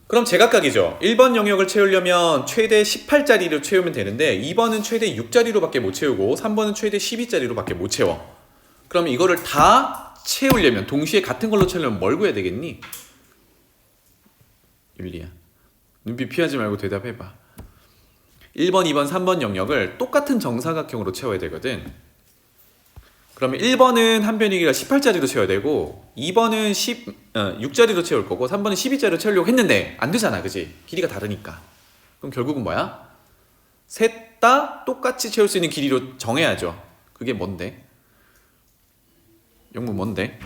[SPEAKER 1] 그럼 제각각이죠. 1번 영역을 채우려면 최대 18짜리로 채우면 되는데 2번은 최대 6짜리로밖에 못 채우고 3번은 최대 12짜리로밖에 못 채워. 그럼 이거를 다 채우려면 동시에 같은 걸로 채우려면 뭘 구해야 되겠니? 율리야, 눈빛 피하지 말고 대답해봐. 1번, 2번, 3번 영역을 똑같은 정사각형으로 채워야 되거든. 그러면 1번은 한 변의 길이가 18짜리로 채워야 되고 2번은 6짜리로 채울 거고 3번은 12짜리로 채우려고 했는데 안 되잖아, 그지? 길이가 다르니까. 그럼 결국은 뭐야? 셋 다 똑같이 채울 수 있는 길이로 정해야죠. 그게 뭔데? 영문 뭔데?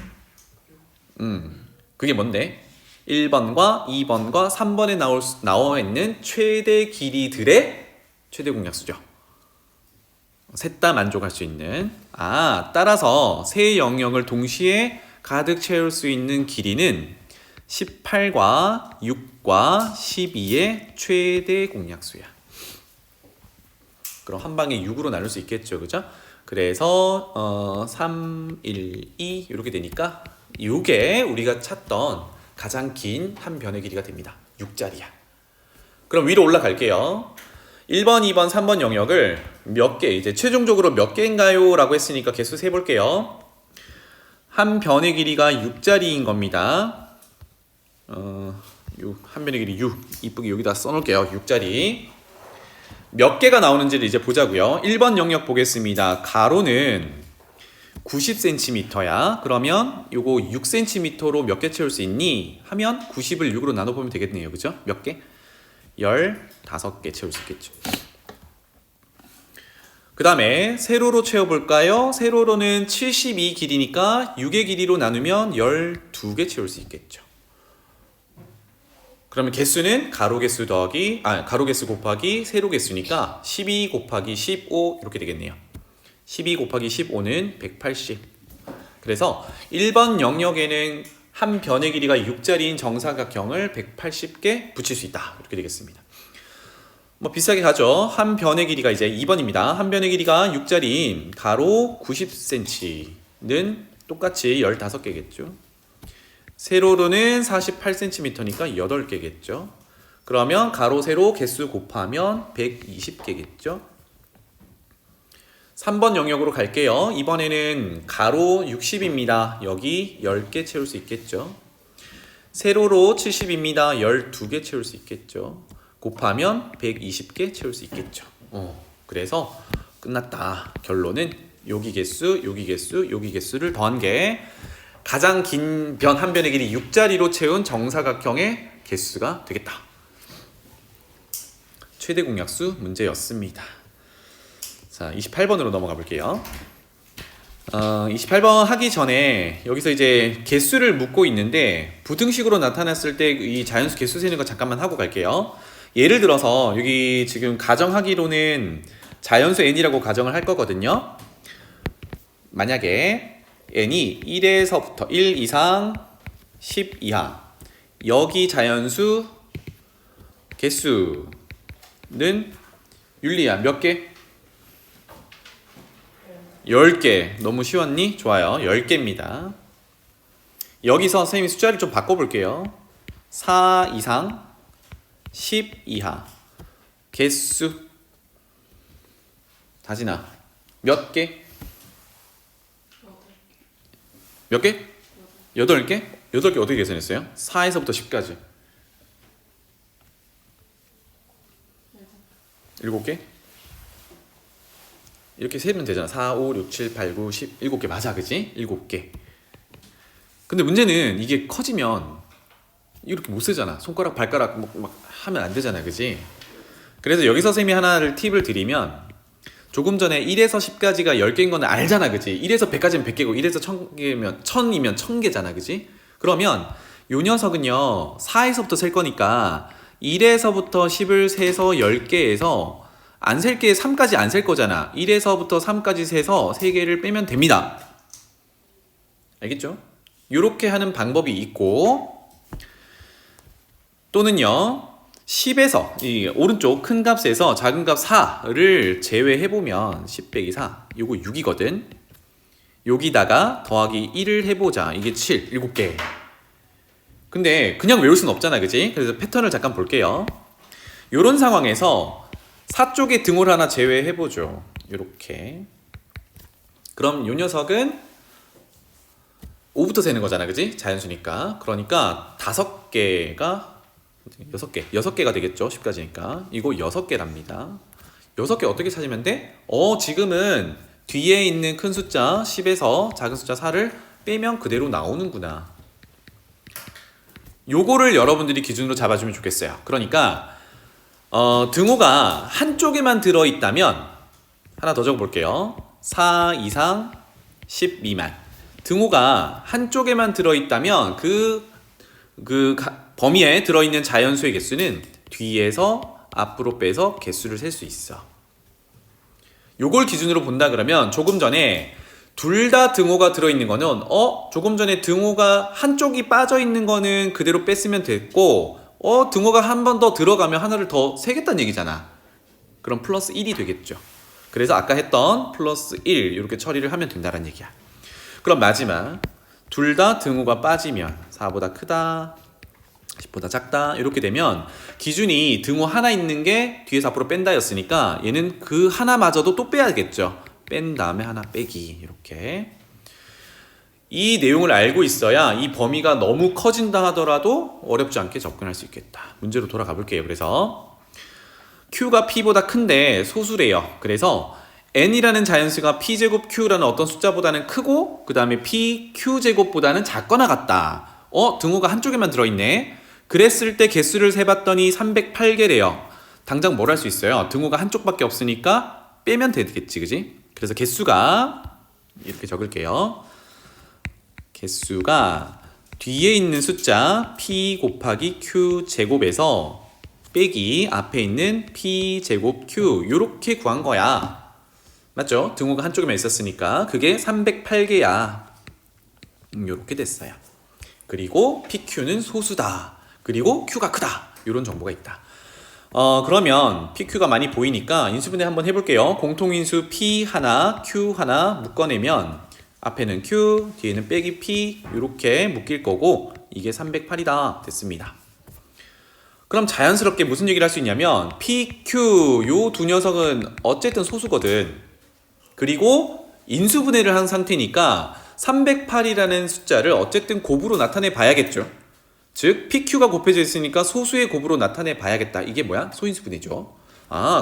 [SPEAKER 1] 그게 뭔데? 1번과 2번과 3번에 나와 있는 최대 길이들의 최대 공약수죠. 셋 다 만족할 수 있는. 따라서 세 영역을 동시에 가득 채울 수 있는 길이는 18과 6과 12의 최대 공약수야. 그럼 한 방에 6으로 나눌 수 있겠죠, 그죠? 그래서 3, 1, 2 이렇게 되니까 이게 우리가 찾던 가장 긴 한 변의 길이가 됩니다. 6짜리야. 그럼 위로 올라갈게요. 1번, 2번, 3번 영역을 몇 개, 이제 최종적으로 몇 개인가요? 라고 했으니까 개수 세볼게요. 한 변의 길이가 6짜리인 겁니다. 한 변의 길이 6. 이쁘게 여기다 써놓을게요. 6짜리. 몇 개가 나오는지를 이제 보자고요. 1번 영역 보겠습니다. 가로는 90cm야. 그러면 요거 6cm로 몇 개 채울 수 있니? 하면 90을 6으로 나눠보면 되겠네요. 그죠? 몇 개? 15개 채울 수 있겠죠. 그 다음에 세로로 채워볼까요? 세로로는 72 길이니까 6의 길이로 나누면 12개 채울 수 있겠죠. 그러면 개수는 가로 개수 곱하기 세로 개수니까 12 곱하기 15 이렇게 되겠네요. 12 곱하기 15는 180. 그래서 1번 영역에는 한 변의 길이가 6짜리인 정사각형을 180개 붙일 수 있다. 이렇게 되겠습니다. 뭐 비슷하게 가죠. 한 변의 길이가 이제 2번입니다. 한 변의 길이가 6짜리인 가로 90cm는 똑같이 15개겠죠. 세로로는 48cm니까 8개겠죠. 그러면 가로 세로 개수 곱하면 120개겠죠. 3번 영역으로 갈게요. 이번에는 가로 60입니다. 여기 10개 채울 수 있겠죠. 세로로 70입니다. 12개 채울 수 있겠죠. 곱하면 120개 채울 수 있겠죠. 그래서 끝났다. 결론은 여기 개수, 여기 개수, 여기 개수를 더한 게 가장 긴 변 한 변의 길이 6짜리로 채운 정사각형의 개수가 되겠다. 최대 공약수 문제였습니다. 자, 28번으로 넘어가 볼게요. 28번 하기 전에 여기서 이제 개수를 묻고 있는데 부등식으로 나타났을 때 이 자연수 개수 세는 거 잠깐만 하고 갈게요. 예를 들어서 여기 지금 가정하기로는 자연수 n이라고 가정을 할 거거든요. 만약에 n이 1에서부터 1 이상 10 이하 여기 자연수 개수는 율리야 몇 개? 10개. 너무 쉬웠니? 좋아요. 10개입니다. 여기서 선생님이 숫자를 좀 바꿔볼게요. 4 이상 10 이하 개수 다진아 몇 개? 몇 개? 8개? 8개 어떻게 계산했어요? 4에서부터 10까지 7개? 이렇게 세면 되잖아. 4, 5, 6, 7, 8, 9, 10 7개 맞아, 그치? 7개. 근데 문제는 이게 커지면 이렇게 못 쓰잖아. 손가락 발가락 막 하면 안 되잖아, 그지? 그래서 여기서 쌤이 하나를 팁을 드리면, 조금 전에 1에서 10까지가 10개인 건 알잖아, 그지? 1에서 100까지는 100개고 1에서 1000개면 1000이면 1000개잖아, 그지? 그러면 요 녀석은요 4에서부터 셀 거니까 1에서부터 10을 세서 10개에서 안 셀 게 3까지 안 셀 거잖아. 1에서부터 3까지 세서 3개를 빼면 됩니다. 알겠죠? 요렇게 하는 방법이 있고, 또는요 10에서 이 오른쪽 큰 값에서 작은 값 4를 제외해보면 10 빼기 4 요거 6이거든. 여기다가 더하기 1을 해보자. 이게 7, 7개. 근데 그냥 외울 수는 없잖아, 그지? 그래서 패턴을 잠깐 볼게요. 요런 상황에서 4 쪽에 등호를 하나 제외해보죠. 요렇게. 그럼 요 녀석은 5부터 세는 거잖아, 그지? 자연수니까. 그러니까 5개가 6개가 되겠죠. 10까지니까. 이거 6개랍니다. 6개 어떻게 찾으면 돼? 지금은 뒤에 있는 큰 숫자 10에서 작은 숫자 4를 빼면 그대로 나오는구나. 요거를 여러분들이 기준으로 잡아주면 좋겠어요. 그러니까 등호가 한쪽에만 들어있다면 하나 더 적어볼게요. 4 이상 10 미만. 등호가 한쪽에만 들어있다면 그 범위에 들어있는 자연수의 개수는 뒤에서 앞으로 빼서 개수를 셀 수 있어. 요걸 기준으로 본다 그러면 조금 전에 둘 다 등호가 들어있는 거는 조금 전에 등호가 한쪽이 빠져있는 거는 그대로 뺐으면 됐고 등호가 한 번 더 들어가면 하나를 더 세겠다는 얘기잖아. 그럼 플러스 1이 되겠죠. 그래서 아까 했던 플러스 1 이렇게 처리를 하면 된다는 얘기야. 그럼 마지막 둘 다 등호가 빠지면 4보다 크다 10보다 작다 이렇게 되면 기준이 등호 하나 있는 게 뒤에서 앞으로 뺀다 였으니까 얘는 그 하나마저도 또 빼야겠죠. 뺀 다음에 하나 빼기. 이렇게 이 내용을 알고 있어야 이 범위가 너무 커진다 하더라도 어렵지 않게 접근할 수 있겠다. 문제로 돌아가 볼게요. 그래서 Q가 P보다 큰데 소수래요. 그래서 N이라는 자연수가 P제곱 Q라는 어떤 숫자보다는 크고 그 다음에 P, Q제곱보다는 작거나 같다. 등호가 한쪽에만 들어있네. 그랬을 때 개수를 세봤더니 308개래요. 당장 뭘 할 수 있어요? 등호가 한쪽밖에 없으니까 빼면 되겠지, 그지? 그래서 개수가 이렇게 적을게요. 개수가 뒤에 있는 숫자 P 곱하기 Q 제곱에서 빼기 앞에 있는 P 제곱 Q 요렇게 구한 거야. 맞죠? 등호가 한쪽에만 있었으니까 그게 308개야. 요렇게 됐어요. 그리고 PQ는 소수다. 그리고 Q가 크다. 이런 정보가 있다. 그러면 PQ가 많이 보이니까 인수분해 한번 해볼게요. 공통인수 P 하나, Q 하나 묶어내면 앞에는 Q, 뒤에는 빼기 P 이렇게 묶일 거고 이게 308이다. 됐습니다. 그럼 자연스럽게 무슨 얘기를 할 수 있냐면 PQ 요 두 녀석은 어쨌든 소수거든. 그리고 인수분해를 한 상태니까 308이라는 숫자를 어쨌든 곱으로 나타내 봐야겠죠. 즉 PQ가 곱해져 있으니까 소수의 곱으로 나타내 봐야겠다. 이게 뭐야? 소인수분해죠.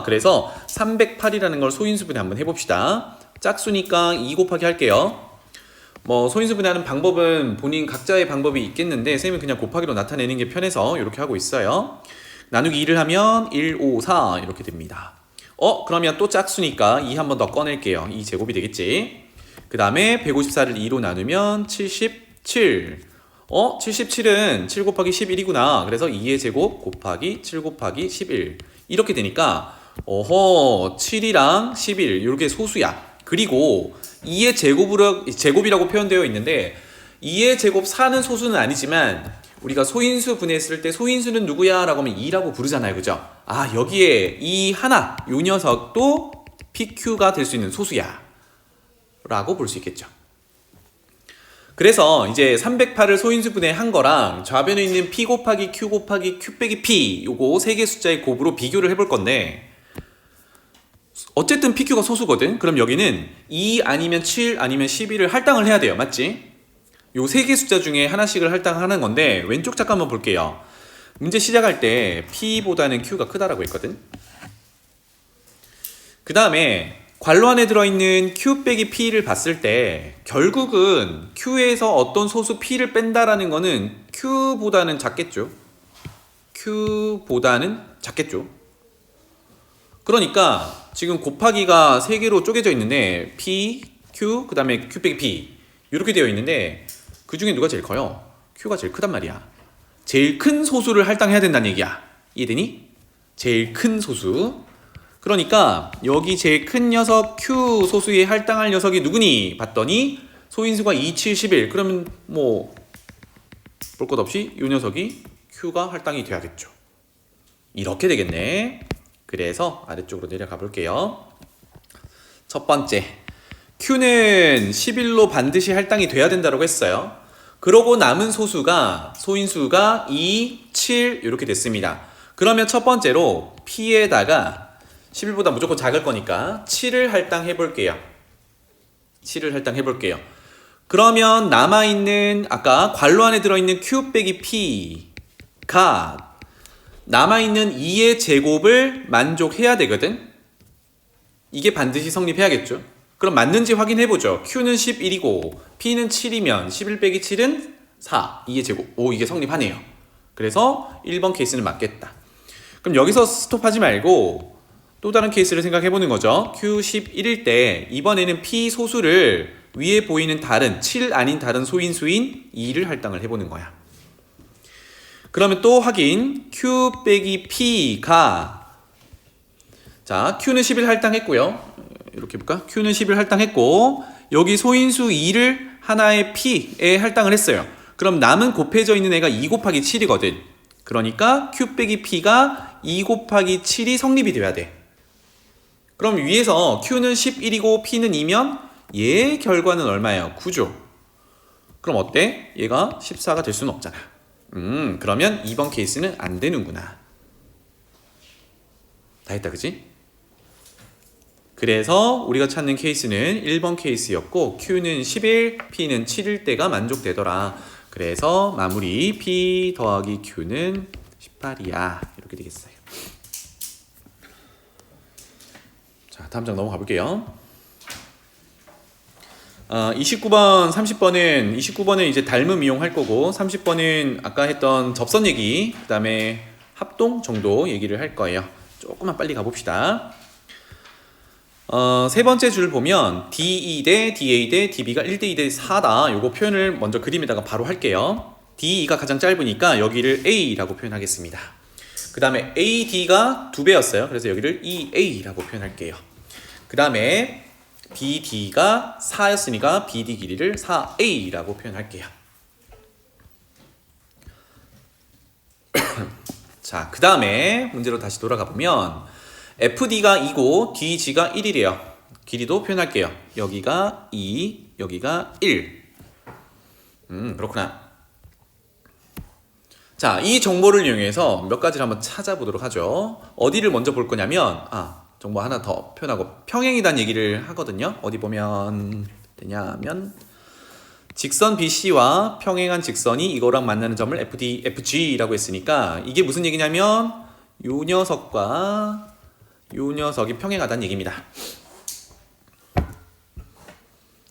[SPEAKER 1] 그래서 308이라는 걸 소인수분해 한번 해봅시다. 짝수니까 2 곱하기 할게요. 소인수분해하는 방법은 본인 각자의 방법이 있겠는데 쌤은 그냥 곱하기로 나타내는 게 편해서 이렇게 하고 있어요. 나누기 2를 하면 1, 5, 4 이렇게 됩니다. 그러면 또 짝수니까 2 한 번 더 꺼낼게요. 2 제곱이 되겠지. 그 다음에 154를 2로 나누면 77. 77은 7 곱하기 11이구나. 그래서 2의 제곱 곱하기 7 곱하기 11. 이렇게 되니까 7이랑 11 이렇게 소수야. 그리고 2의 제곱이라고 표현되어 있는데 2의 제곱 4는 소수는 아니지만 우리가 소인수 분해했을 때 소인수는 누구야? 라고 하면 2라고 부르잖아요. 그죠? 여기에 이 하나, 요 녀석도 PQ가 될 수 있는 소수야. 라고 볼 수 있겠죠. 그래서 이제 308을 소인수 분해한 거랑 좌변에 있는 P 곱하기 Q 곱하기 Q 빼기 P 요거 세 개 숫자의 곱으로 비교를 해볼 건데 어쨌든 PQ가 소수거든. 그럼 여기는 2 아니면 7 아니면 12를 할당을 해야 돼요. 맞지? 요 세 개 숫자 중에 하나씩을 할당하는 건데 왼쪽 잠깐만 볼게요. 문제 시작할 때 P보다는 Q가 크다라고 했거든. 그 다음에 괄호 안에 들어있는 Q 빼기 P를 봤을 때 결국은 Q에서 어떤 소수 P를 뺀다라는 거는 Q보다는 작겠죠. Q보다는 작겠죠. 그러니까 지금 곱하기가 3개로 쪼개져 있는데 P, Q, 그 다음에 Q 빼기 P 이렇게 되어 있는데 그 중에 누가 제일 커요? Q가 제일 크단 말이야. 제일 큰 소수를 할당해야 된다는 얘기야. 이해되니? 제일 큰 소수. 그러니까 여기 제일 큰 녀석 Q 소수에 할당할 녀석이 누구니? 봤더니 소인수가 2, 7, 11. 그러면 뭐 볼 것 없이 이 녀석이 Q가 할당이 돼야겠죠. 이렇게 되겠네. 그래서 아래쪽으로 내려가 볼게요. 첫 번째, Q는 11로 반드시 할당이 돼야 된다고 했어요. 그러고 남은 소수가 소인수가 2, 7 이렇게 됐습니다. 그러면 첫 번째로 P에다가 11보다 무조건 작을 거니까 7을 할당해 볼게요. 7을 할당해 볼게요. 그러면 남아있는 아까 괄호 안에 들어있는 Q 빼기 P가 남아있는 2의 제곱을 만족해야 되거든. 이게 반드시 성립해야겠죠. 그럼 맞는지 확인해보죠. Q는 11이고 P는 7이면 11 빼기 7은 4. 2의 제곱. 오, 이게 성립하네요. 그래서 1번 케이스는 맞겠다. 그럼 여기서 스톱하지 말고 또 다른 케이스를 생각해보는 거죠. Q 11일 때 이번에는 P 소수를 위에 보이는 다른 7 아닌 다른 소인수인 2를 할당을 해보는 거야. 그러면 또 확인. Q 빼기 P가 자, Q는 11 할당했고요. 이렇게 해볼까? Q는 11 할당했고 여기 소인수 2를 하나의 P에 할당을 했어요. 그럼 남은 곱해져 있는 애가 2 곱하기 7이거든. 그러니까 Q 빼기 P가 2 곱하기 7이 성립이 돼야 돼. 그럼 위에서 Q는 11이고 P는 2면 얘의 결과는 얼마예요? 9죠. 그럼 어때? 얘가 14가 될 수는 없잖아. 그러면 2번 케이스는 안 되는구나. 다 했다, 그치? 그래서 우리가 찾는 케이스는 1번 케이스였고 Q는 11, P는 7일 때가 만족되더라. 그래서 마무리 P 더하기 Q는 18이야. 이렇게 되겠어요. 자, 다음 장 넘어가 볼게요. 29번, 30번은 29번은 이제 닮음 이용할 거고 30번은 아까 했던 접선 얘기, 그 다음에 합동 정도 얘기를 할 거예요. 조금만 빨리 가봅시다. 세 번째 줄 보면 DE 대 DA 대 DB가 1대 2 대 4다. 요거 표현을 먼저 그림에다가 바로 할게요. DE가 가장 짧으니까 여기를 A라고 표현하겠습니다. 그 다음에 AD가 2배였어요. 그래서 여기를 EA라고 표현할게요. 그 다음에 BD가 4였으니까 BD 길이를 4A라고 표현할게요. 자, 그 다음에 문제로 다시 돌아가 보면 FD가 2고 DG가 1이래요. 길이도 표현할게요. 여기가 2, 여기가 1. 그렇구나. 자, 이 정보를 이용해서 몇 가지를 한번 찾아보도록 하죠. 어디를 먼저 볼 거냐면 정보 하나 더 표현하고 평행이란 얘기를 하거든요. 어디 보면 되냐면 직선 BC와 평행한 직선이 이거랑 만나는 점을 FD, FG라고 했으니까 이게 무슨 얘기냐면 요 녀석과 요 녀석이 평행하다는 얘기입니다.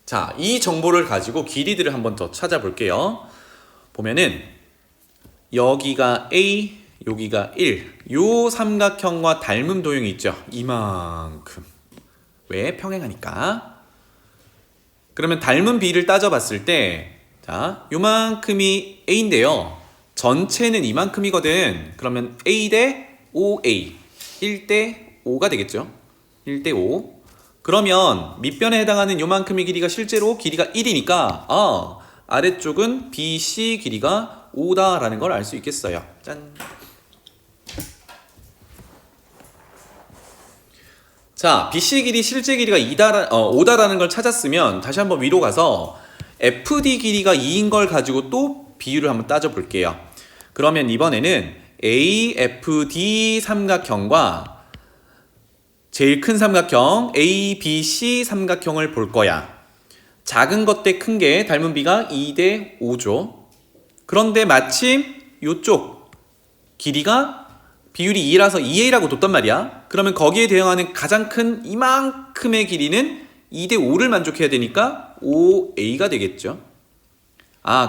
[SPEAKER 1] 자, 이 정보를 가지고 길이들을 한번 더 찾아볼게요. 보면은 여기가 A, 여기가 1. 요 삼각형과 닮은 도형이 있죠. 이만큼. 왜? 평행하니까. 그러면 닮은 B를 따져봤을 때 자, 요만큼이 A인데요. 전체는 이만큼이거든. 그러면 A 대 OA. 1대 5가 되겠죠. 1대 5. 그러면 밑변에 해당하는 요만큼의 길이가 실제로 길이가 1이니까 아래쪽은 BC 길이가 5다라는 걸 알 수 있겠어요. 짠. 자, BC 길이 실제 길이가 5다라는 걸 찾았으면 다시 한번 위로 가서 FD 길이가 2인 걸 가지고 또 비율을 한번 따져볼게요. 그러면 이번에는 AFD 삼각형과 제일 큰 삼각형 ABC 삼각형을 볼 거야. 작은 것 대 큰 게 닮은 B가 2대 5죠. 그런데 마침 이쪽 길이가 비율이 2라서 2A라고 뒀단 말이야. 그러면 거기에 대응하는 가장 큰 이만큼의 길이는 2대 5를 만족해야 되니까 5a가 되겠죠.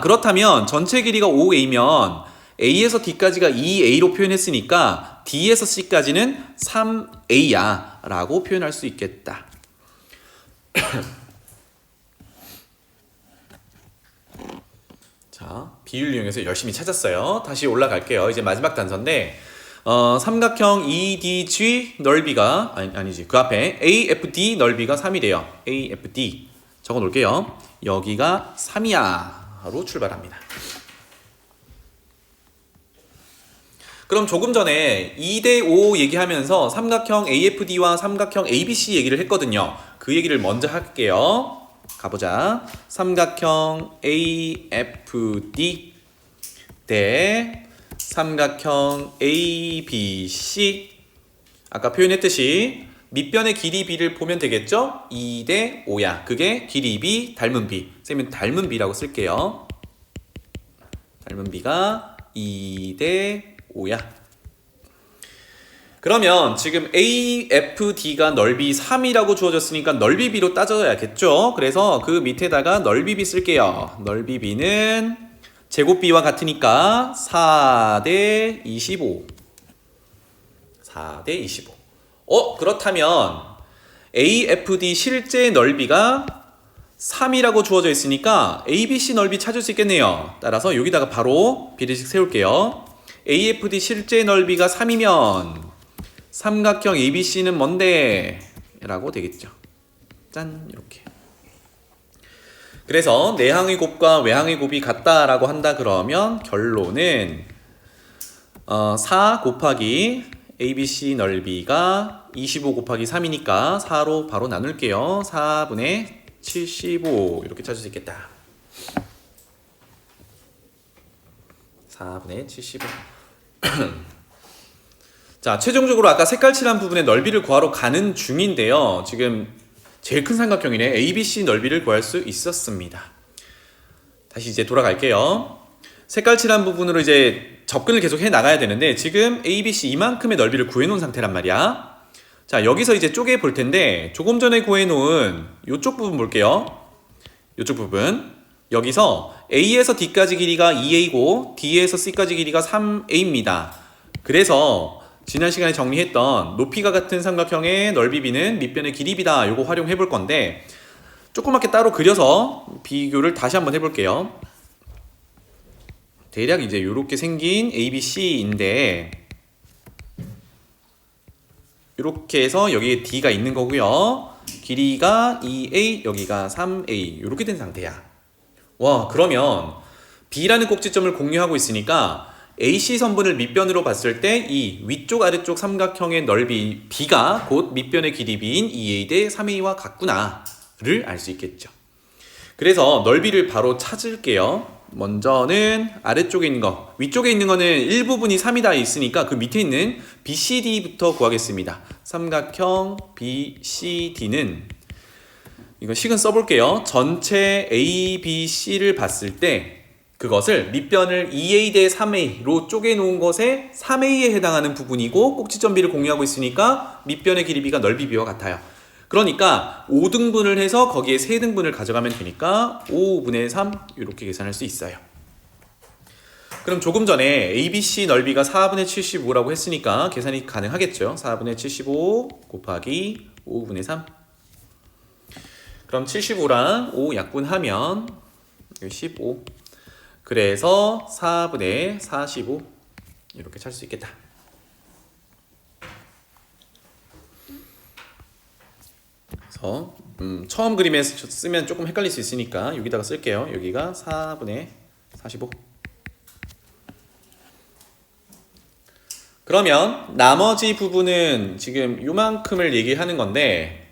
[SPEAKER 1] 그렇다면 전체 길이가 5a면 a에서 d까지가 2a로 표현했으니까 d에서 c까지는 3a야 라고 표현할 수 있겠다. 자, 비율 이용해서 열심히 찾았어요. 다시 올라갈게요. 이제 마지막 단서인데 삼각형 EDG 넓이가 아니지 그 앞에 AFD 넓이가 3이래요. AFD 적어 놓을게요. 여기가 3이야로 출발합니다. 그럼 조금 전에 2대 5 얘기하면서 삼각형 AFD와 삼각형 ABC 얘기를 했거든요. 그 얘기를 먼저 할게요. 가보자. 삼각형 AFD 대 삼각형 ABC. 아까 표현했듯이 밑변의 길이 b를 보면 되겠죠? 2대 5야. 그게 길이 b 닮은 b. 선생님은 닮은 b라고 쓸게요. 닮은 b가 2대 5야. 그러면 지금 AFD가 넓이 3이라고 주어졌으니까 넓이 b로 따져야겠죠? 그래서 그 밑에다가 넓이 b 쓸게요. 넓이 b는 제곱 b와 같으니까 4대 25. 4대 25. 그렇다면 AFD 실제 넓이가 3이라고 주어져 있으니까 ABC 넓이 찾을 수 있겠네요. 따라서 여기다가 바로 비례식 세울게요. AFD 실제 넓이가 3이면 삼각형 ABC는 뭔데? 라고 되겠죠. 짠, 이렇게. 그래서 내항의 곱과 외항의 곱이 같다라고 한다 그러면 결론은 4 곱하기 ABC 넓이가 25 곱하기 3이니까 4로 바로 나눌게요. 4분의 75 이렇게 찾을 수 있겠다. 4분의 75. 자, 최종적으로 아까 색깔 칠한 부분의 넓이를 구하러 가는 중인데요. 지금 제일 큰 삼각형이네. ABC 넓이를 구할 수 있었습니다. 다시 이제 돌아갈게요. 색깔 칠한 부분으로 이제 접근을 계속 해 나가야 되는데 지금 ABC 이만큼의 넓이를 구해 놓은 상태란 말이야. 자, 여기서 이제 쪼개 볼 텐데 조금 전에 구해 놓은 이쪽 부분 볼게요. 이쪽 부분. 여기서 A에서 D까지 길이가 2A고 D에서 C까지 길이가 3A입니다. 그래서 지난 시간에 정리했던 높이가 같은 삼각형의 넓이 b는 밑변의 길이 b다. 요거 활용해 볼 건데 조그맣게 따로 그려서 비교를 다시 한번 해볼게요. 대략 이제 이렇게 생긴 ABC인데 이렇게 해서 여기에 D가 있는 거고요. 길이가 2A, 여기가 3A 이렇게 된 상태야. 와, 그러면 B라는 꼭지점을 공유하고 있으니까 AC 선분을 밑변으로 봤을 때 이 위쪽 아래쪽 삼각형의 넓이 B가 곧 밑변의 길이 B인 2A 대 3A와 같구나를 알 수 있겠죠. 그래서 넓이를 바로 찾을게요. 먼저는 아래쪽에 있는 거, 위쪽에 있는 거는 일부분이 3이다 있으니까 그 밑에 있는 BCD부터 구하겠습니다. 삼각형 BCD는 이거 식은 써볼게요. 전체 ABC를 봤을 때 그것을 밑변을 2A 대 3A로 쪼개놓은 것에 3A에 해당하는 부분이고 꼭지점 B를 공유하고 있으니까 밑변의 길이 B가 넓이 B와 같아요. 그러니까 5등분을 해서 거기에 3등분을 가져가면 되니까 5분의 3 이렇게 계산할 수 있어요. 그럼 조금 전에 ABC 넓이가 4분의 75라고 했으니까 계산이 가능하겠죠. 4분의 75 곱하기 5분의 3. 그럼 75랑 5 약분하면 15. 그래서 4분의 45 이렇게 찾을 수 있겠다. 그래서 처음 그림에 쓰면 조금 헷갈릴 수 있으니까 여기다가 쓸게요. 여기가 4분의 45. 그러면 나머지 부분은 지금 요만큼을 얘기하는 건데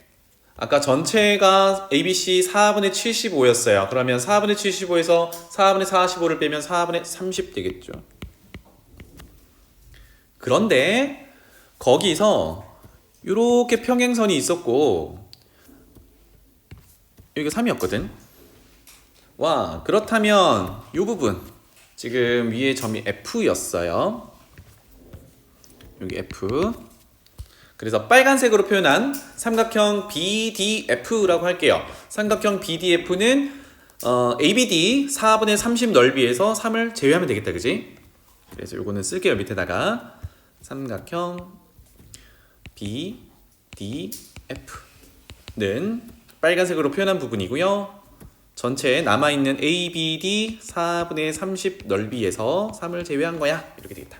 [SPEAKER 1] 아까 전체가 ABC 4분의 75였어요. 그러면 4분의 75에서 4분의 45를 빼면 4분의 30 되겠죠. 그런데 거기서 이렇게 평행선이 있었고 여기가 3이었거든. 와, 그렇다면 이 부분 지금 위에 점이 F였어요. 여기 F. 그래서 빨간색으로 표현한 삼각형 BDF라고 할게요. 삼각형 BDF는 ABD 4분의 30 넓이에서 3을 제외하면 되겠다, 그지? 그래서 요거는 쓸게요. 밑에다가 삼각형 BDF는 빨간색으로 표현한 부분이고요. 전체에 남아있는 ABD 4분의 30 넓이에서 3을 제외한 거야. 이렇게 되겠다.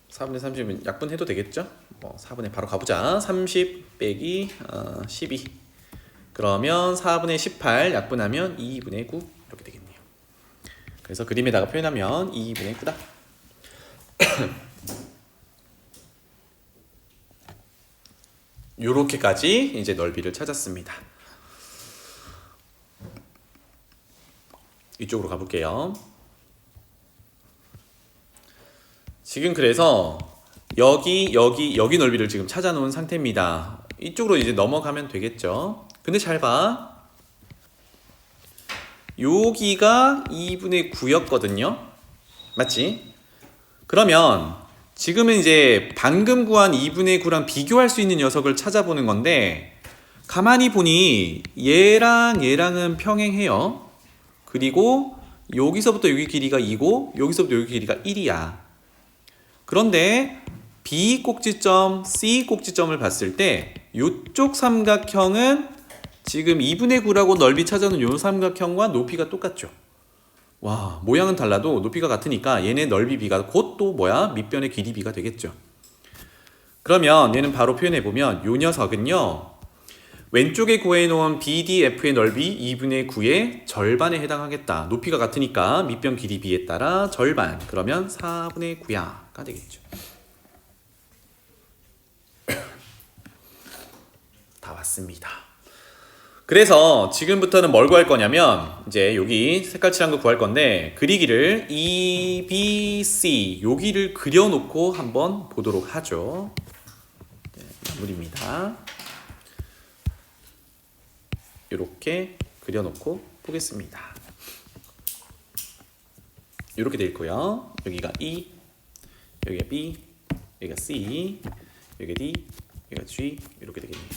[SPEAKER 1] 4분의 30은 약분해도 되겠죠? 4분의 바로 가보자. 30 빼기 12. 그러면 4분의 18 약분하면 2분의 9 이렇게 되겠네요. 그래서 그림에다가 표현하면 2분의 9다. 요렇게까지 이제 넓이를 찾았습니다. 이쪽으로 가볼게요. 지금 그래서 여기 넓이를 지금 찾아놓은 상태입니다. 이쪽으로 이제 넘어가면 되겠죠. 근데 잘 봐. 여기가 2분의 9였거든요. 맞지? 그러면 지금은 이제 방금 구한 2분의 9랑 비교할 수 있는 녀석을 찾아보는 건데, 가만히 보니 얘랑은 평행해요. 그리고 여기서부터 여기 길이가 2고 여기서부터 여기 길이가 1이야. 그런데 B 꼭지점, C 꼭지점을 봤을 때 이쪽 삼각형은 지금 2분의 9라고 넓이 찾아놓은 이 삼각형과 높이가 똑같죠. 와, 모양은 달라도 높이가 같으니까 얘네 넓이 B가 곧 또 밑변의 길이 B가 되겠죠. 그러면 얘는 바로 표현해보면 이 녀석은요, 왼쪽에 구해놓은 BDF의 넓이 2분의 9의 절반에 해당하겠다. 높이가 같으니까 밑변 길이 B에 따라 절반. 그러면 4분의 9야가 되겠죠. 다 왔습니다. 그래서 지금부터는 뭘 구할 거냐면, 이제 여기 색깔 칠한 거 구할 건데, 그리기를 E, B, C 여기를 그려놓고 한번 보도록 하죠. 네, 마무리입니다. 이렇게 그려놓고 보겠습니다. 이렇게 돼 있고요. 여기가 E, 여기가 B, 여기가 C, 여기가 D, 여기가 G 이렇게 되겠네요.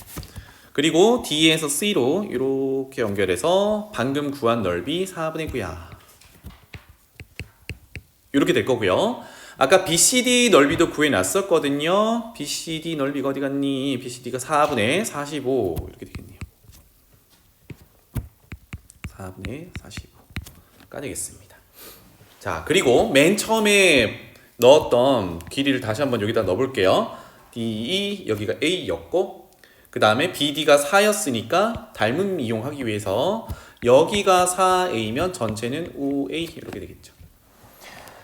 [SPEAKER 1] 그리고 D에서 C로 이렇게 연결해서 방금 구한 넓이 4분의 9야. 이렇게 될 거고요. 아까 BCD 넓이도 구해놨었거든요. BCD 넓이가 어디 갔니? BCD가 4분의 45 이렇게 되겠네요. 4분의 45가 되겠습니다. 자, 그리고 맨 처음에 넣었던 길이를 다시 한번 여기다 넣어볼게요. DE 여기가 A였고, 그 다음에 BD가 4였으니까 닮음 이용하기 위해서 여기가 4A면 전체는 5A 이렇게 되겠죠.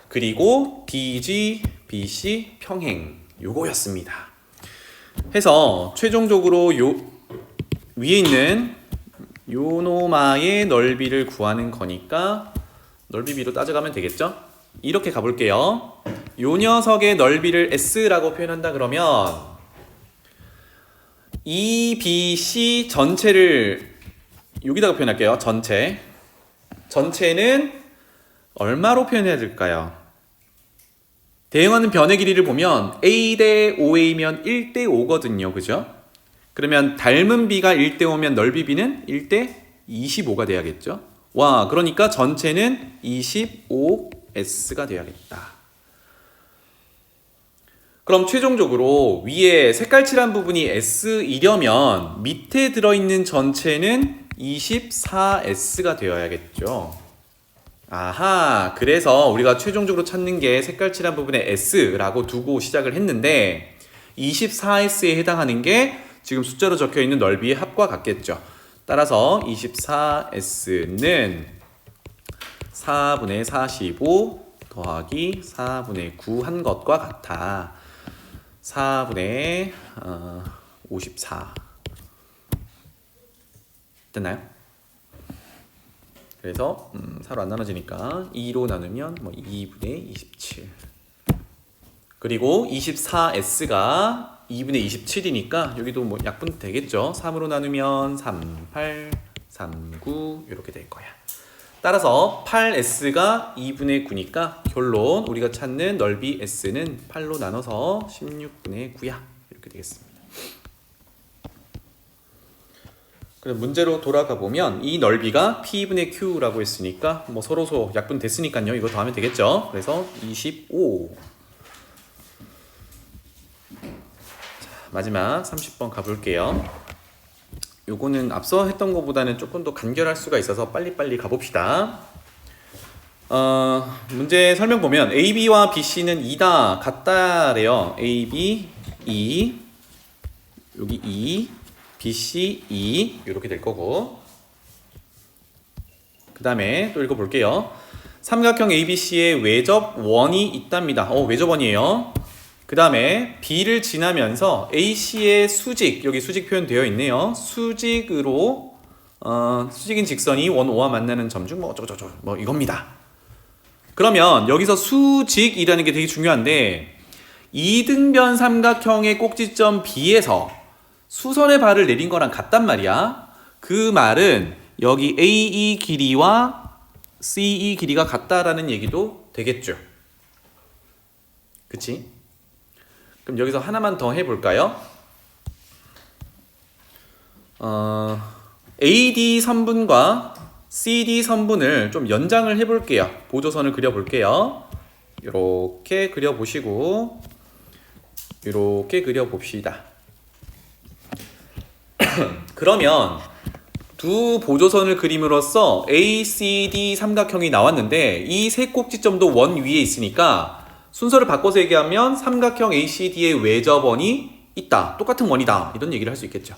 [SPEAKER 1] 그리고 BG, BC 평행 요거였습니다. 해서 최종적으로 요 위에 있는 요노마의 넓이를 구하는 거니까 넓이 B로 따져가면 되겠죠? 이렇게 가볼게요. 요 녀석의 넓이를 S라고 표현한다 그러면 E, B, C 전체를 여기다가 표현할게요. 전체는 얼마로 표현해야 될까요? 대응하는 변의 길이를 보면 A 대 5A면 1대 5거든요. 그죠? 그러면 닮은 B가 1대 5면 넓이 B는 1대 25가 돼야겠죠? 와, 그러니까 전체는 25S가 돼야겠다. 그럼 최종적으로 위에 색깔 칠한 부분이 S이려면 밑에 들어있는 전체는 24S가 되어야겠죠. 아하, 그래서 우리가 최종적으로 찾는 게 색깔 칠한 부분에 S라고 두고 시작을 했는데 24S에 해당하는 게 지금 숫자로 적혀있는 넓이의 합과 같겠죠. 따라서 24S는 4분의 45 더하기 4분의 9 한 것과 같아. 4분의 54 됐나요? 그래서 4로 안 나눠지니까 2로 나누면 2분의 27 그리고 24S가 2분의 27이니까 여기도 약분 되겠죠. 3으로 나누면 3, 8, 3, 9 이렇게 될 거야. 따라서 8S가 2분의 9니까 결론 우리가 찾는 넓이 S는 8로 나눠서 16분의 9야. 이렇게 되겠습니다. 그럼 문제로 돌아가 보면 이 넓이가 P분의 Q라고 했으니까 뭐 서로 약분 됐으니까요. 이거 더하면 되겠죠. 그래서 25. 자, 마지막 30번 가볼게요. 요거는 앞서 했던 것보다는 조금 더 간결할 수가 있어서 빨리빨리 가봅시다. 문제 설명 보면 AB와 BC는 2다 같다래요. AB 2, 여기 2, BC 2 이렇게 될 거고, 그 다음에 또 읽어볼게요. 삼각형 ABC의 외접원이 있답니다. 외접원이에요. 그 다음에 B를 지나면서 AC의 수직, 여기 수직 표현되어 있네요. 수직으로 수직인 직선이 원 O와 만나는 점 중 뭐 어쩌고저쩌고 뭐 이겁니다. 그러면 여기서 수직이라는 게 되게 중요한데, 이등변 삼각형의 꼭지점 B에서 수선의 발을 내린 거랑 같단 말이야. 그 말은 여기 AE 길이와 CE 길이가 같다라는 얘기도 되겠죠. 그치? 그럼 여기서 하나만 더 해볼까요? AD 선분과 CD 선분을 좀 연장을 해볼게요. 보조선을 그려볼게요. 이렇게 그려보시고 이렇게 그려봅시다. 그러면 두 보조선을 그림으로써 ACD 삼각형이 나왔는데 이 세 꼭지점도 원 위에 있으니까 순서를 바꿔서 얘기하면 삼각형 ACD의 외접원이 있다. 똑같은 원이다. 이런 얘기를 할 수 있겠죠.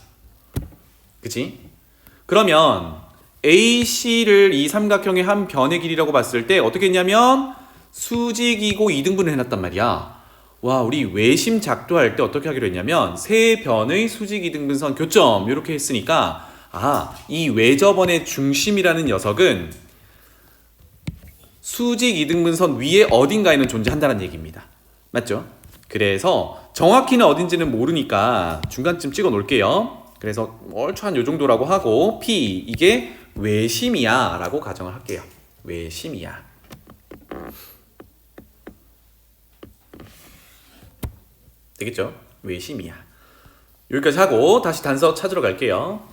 [SPEAKER 1] 그치? 그러면 AC를 이 삼각형의 한 변의 길이라고 봤을 때 어떻게 했냐면 수직이고 2등분을 해놨단 말이야. 와, 우리 외심 작도할 때 어떻게 하기로 했냐면 세 변의 수직 2등분선 교점 이렇게 했으니까 이 외접원의 중심이라는 녀석은 수직 2등분선 위에 어딘가에는 존재한다는 얘기입니다. 맞죠? 그래서 정확히는 어딘지는 모르니까 중간쯤 찍어 놓을게요. 그래서 얼추 한 요 정도라고 하고 P 이게 외심이야 라고 가정을 할게요. 외심이야. 되겠죠? 외심이야. 여기까지 하고 다시 단서 찾으러 갈게요.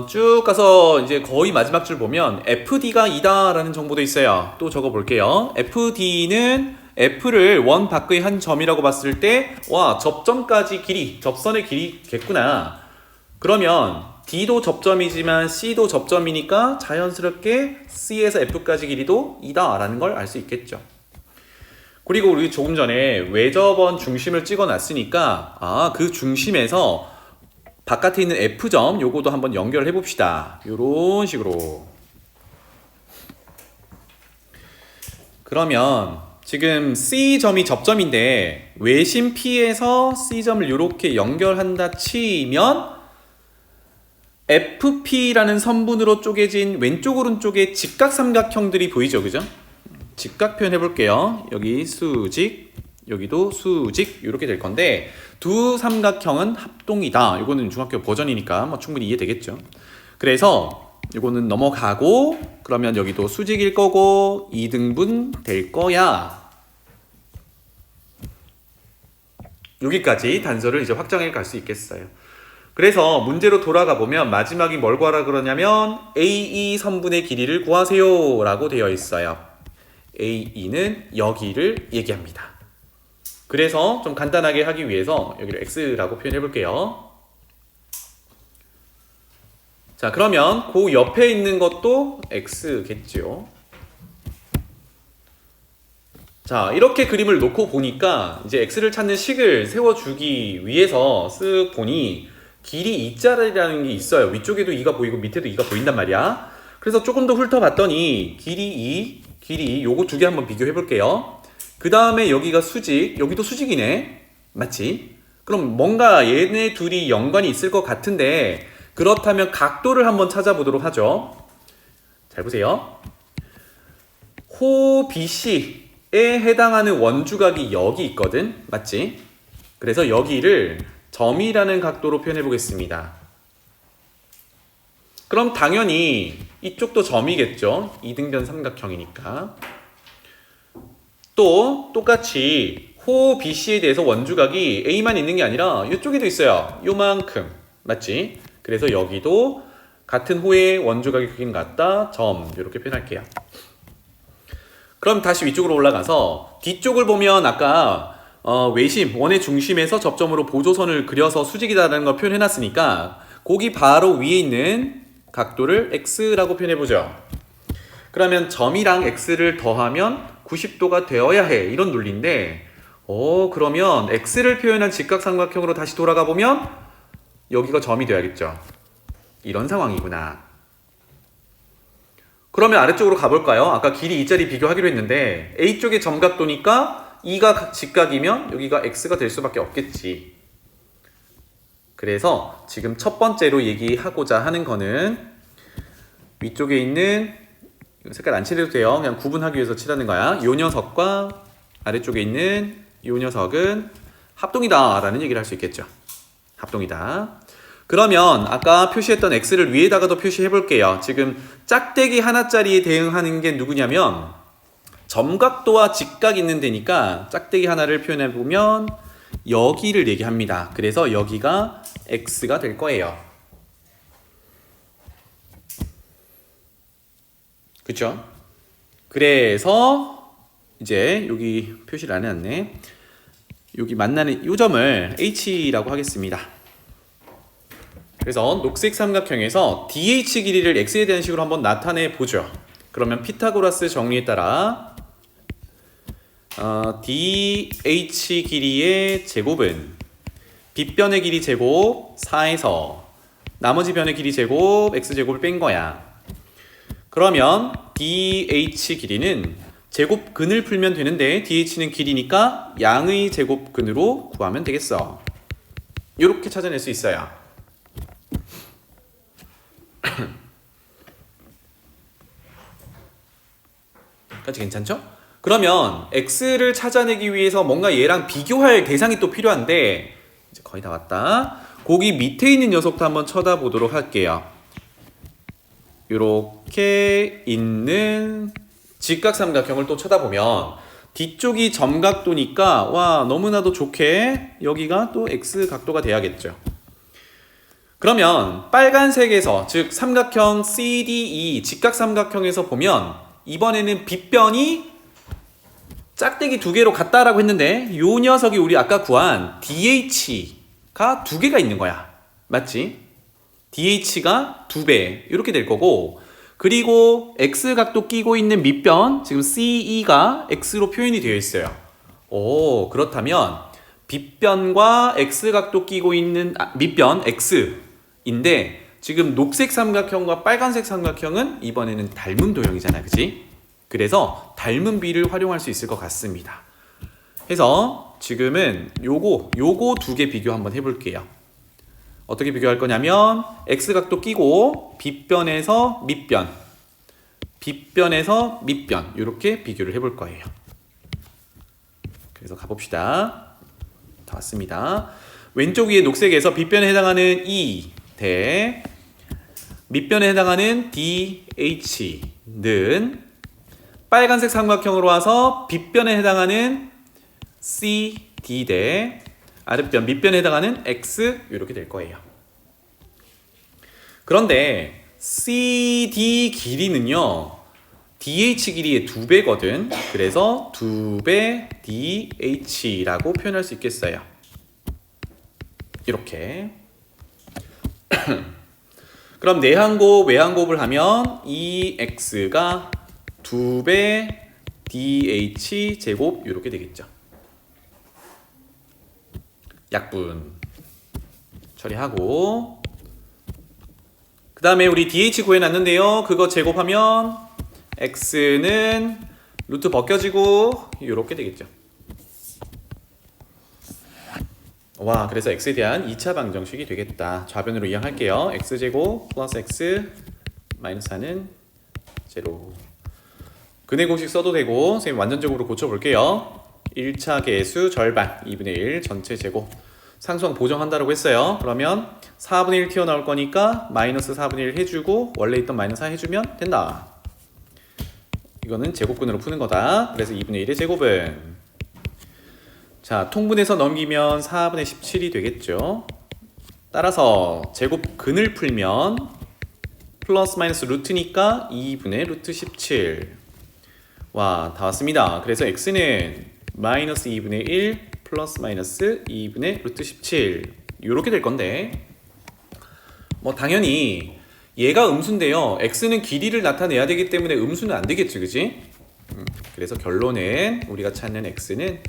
[SPEAKER 1] 쭉 가서 이제 거의 마지막 줄 보면 FD가 2다 라는 정보도 있어요. 또 적어 볼게요. FD는 F를 원 밖의 한 점이라고 봤을 때 와, 접점까지 길이, 접선의 길이겠구나. 그러면 D도 접점이지만 C도 접점이니까 자연스럽게 C에서 F까지 길이도 2다 라는 걸 알 수 있겠죠. 그리고 우리 조금 전에 외접원 중심을 찍어 놨으니까 그 중심에서 바깥에 있는 F점 요거도 한번 연결해 봅시다. 요런 식으로. 그러면 지금 C점이 접점인데 외심 P에서 C점을 이렇게 연결한다 치면 FP라는 선분으로 쪼개진 왼쪽 오른쪽에 직각삼각형들이 보이죠, 그죠? 직각 표현해 볼게요. 여기 수직, 여기도 수직 이렇게 될 건데 두 삼각형은 합동이다. 이거는 중학교 버전이니까 뭐 충분히 이해되겠죠. 그래서 이거는 넘어가고 그러면 여기도 수직일 거고 2등분 될 거야. 여기까지 단서를 이제 확정해 갈 수 있겠어요. 그래서 문제로 돌아가 보면 마지막이 뭘 구하라 그러냐면 AE 선분의 길이를 구하세요 라고 되어 있어요. AE는 여기를 얘기합니다. 그래서 좀 간단하게 하기 위해서 여기를 X라고 표현해 볼게요. 자, 그러면 그 옆에 있는 것도 X겠죠. 자, 이렇게 그림을 놓고 보니까 이제 X를 찾는 식을 세워주기 위해서 쓱 보니 길이 2자리라는 게 있어요. 위쪽에도 2가 보이고 밑에도 2가 보인단 말이야. 그래서 조금 더 훑어봤더니 길이 2, 길이 2 요거 두 개 한번 비교해 볼게요. 그 다음에 여기가 수직, 여기도 수직이네. 맞지? 그럼 뭔가 얘네 둘이 연관이 있을 것 같은데 그렇다면 각도를 한번 찾아보도록 하죠. 잘 보세요. 호 BC에 해당하는 원주각이 여기 있거든. 맞지? 그래서 여기를 점이라는 각도로 표현해 보겠습니다. 그럼 당연히 이쪽도 점이겠죠. 이등변 삼각형이니까. 또 똑같이 호 BC에 대해서 원주각이 A만 있는 게 아니라 이쪽에도 있어요. 요만큼. 맞지? 그래서 여기도 같은 호의 원주각의 크기는 같다. 점. 이렇게 표현할게요. 그럼 다시 위쪽으로 올라가서 뒤쪽을 보면 아까 외심, 원의 중심에서 접점으로 보조선을 그려서 수직이다라는 걸 표현해놨으니까 거기 바로 위에 있는 각도를 X라고 표현해보죠. 그러면 점이랑 X를 더하면 90도가 되어야 해. 이런 논리인데 그러면 X를 표현한 직각삼각형으로 다시 돌아가 보면 여기가 점이 돼야겠죠. 이런 상황이구나. 그러면 아래쪽으로 가볼까요? 아까 길이 2짜리 비교하기로 했는데 A쪽의 점각도니까 2가 직각이면 여기가 X가 될 수밖에 없겠지. 그래서 지금 첫 번째로 얘기하고자 하는 거는 위쪽에 있는 색깔 안 칠해도 돼요. 그냥 구분하기 위해서 칠하는 거야. 이 녀석과 아래쪽에 있는 이 녀석은 합동이다 라는 얘기를 할 수 있겠죠. 합동이다. 그러면 아까 표시했던 X를 위에다가도 표시해 볼게요. 지금 짝대기 하나짜리에 대응하는 게 누구냐면 점각도와 직각 있는 데니까 짝대기 하나를 표현해 보면 여기를 얘기합니다. 그래서 여기가 X가 될 거예요. 그쵸? 그래서 이제 여기 표시를 안 해놨네. 여기 만나는 이 점을 H라고 하겠습니다. 그래서 녹색 삼각형에서 DH 길이를 X에 대한 식으로 한번 나타내 보죠. 그러면 피타고라스 정리에 따라 DH 길이의 제곱은 빗변의 길이 제곱 4에서 나머지 변의 길이 제곱 X제곱을 뺀 거야. 그러면 DH 길이는 제곱근을 풀면 되는데 DH는 길이니까 양의 제곱근으로 구하면 되겠어. 이렇게 찾아낼 수 있어요. 까지 괜찮죠? 그러면 X를 찾아내기 위해서 뭔가 얘랑 비교할 대상이 또 필요한데 이제 거의 다 왔다. 거기 밑에 있는 녀석도 한번 쳐다보도록 할게요. 이렇게 있는 직각삼각형을 또 쳐다보면 뒤쪽이 점각도니까 와 너무나도 좋게 여기가 또 X 각도가 돼야겠죠. 그러면 빨간색에서 즉 삼각형 CDE 직각삼각형에서 보면 이번에는 빗변이 짝대기 두 개로 같다라고 했는데 이 녀석이 우리 아까 구한 DH가 두 개가 있는 거야. 맞지? DH가 2배 이렇게 될 거고 그리고 X각도 끼고 있는 밑변 지금 CE가 X로 표현이 되어 있어요. 그렇다면 빗변과 X각도 끼고 있는 밑변 X인데 지금 녹색 삼각형과 빨간색 삼각형은 이번에는 닮은 도형이잖아. 그치? 그래서 닮은 비를 활용할 수 있을 것 같습니다. 해서 지금은 요거 두 개 비교 한번 해볼게요. 어떻게 비교할 거냐면 X각도 끼고 빗변에서 밑변 빗변에서 밑변 이렇게 비교를 해볼 거예요. 그래서 가봅시다. 다 왔습니다. 왼쪽 위에 녹색에서 빗변에 해당하는 E 대 밑변에 해당하는 DH는 빨간색 삼각형으로 와서 빗변에 해당하는 CD 대 아랫변, 밑변에 해당하는 X 이렇게 될 거예요. 그런데 CD 길이는요 DH 길이의 2배거든. 그래서 2배 DH라고 표현할 수 있겠어요. 이렇게 그럼 내항곱 외항곱을 하면 이 X가 2배 DH 제곱 이렇게 되겠죠. 약분 처리하고 그 다음에 우리 DH 구해놨는데요. 그거 제곱하면 X는 루트 벗겨지고 이렇게 되겠죠. 와, 그래서 X에 대한 2차 방정식이 되겠다. 좌변으로 이항할게요. X제곱 플러스 X 마이너스 4는 제로. 근의 공식 써도 되고 선생님 완전적으로 고쳐볼게요. 1차 계수 절반 2분의 1 전체 제곱 상수항 보정한다고 했어요. 그러면 4분의 1 튀어나올 거니까 마이너스 4분의 1 해주고 원래 있던 마이너스 4 해주면 된다. 이거는 제곱근으로 푸는 거다. 그래서 2분의 1의 제곱은 자 통분해서 넘기면 4분의 17이 되겠죠. 따라서 제곱근을 풀면 플러스 마이너스 루트니까 2분의 루트 17. 와, 다 왔습니다. 그래서 x는 마이너스 2분의 1 플러스 마이너스 2분의 루트 17 이렇게 될 건데 뭐 당연히 얘가 음수인데요. x는 길이를 나타내야 되기 때문에 음수는 안 되겠지, 그지? 그래서 결론은 우리가 찾는 x는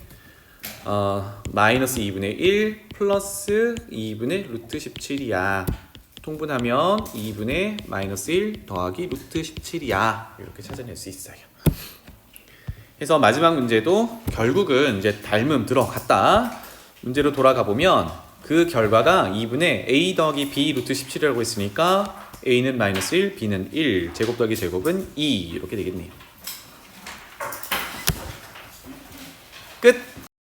[SPEAKER 1] 마이너스 2분의 1 플러스 2분의 루트 17이야. 통분하면 2분의 마이너스 1 더하기 루트 17이야. 이렇게 찾아낼 수 있어요. 그래서 마지막 문제도 결국은 이제 닮음 들어갔다. 문제로 돌아가 보면 그 결과가 2분의 a 더하기 b 루트 17이라고 했으니까 a는 마이너스 1, b는 1, 제곱 더하기 제곱은 2 이렇게 되겠네요. 끝!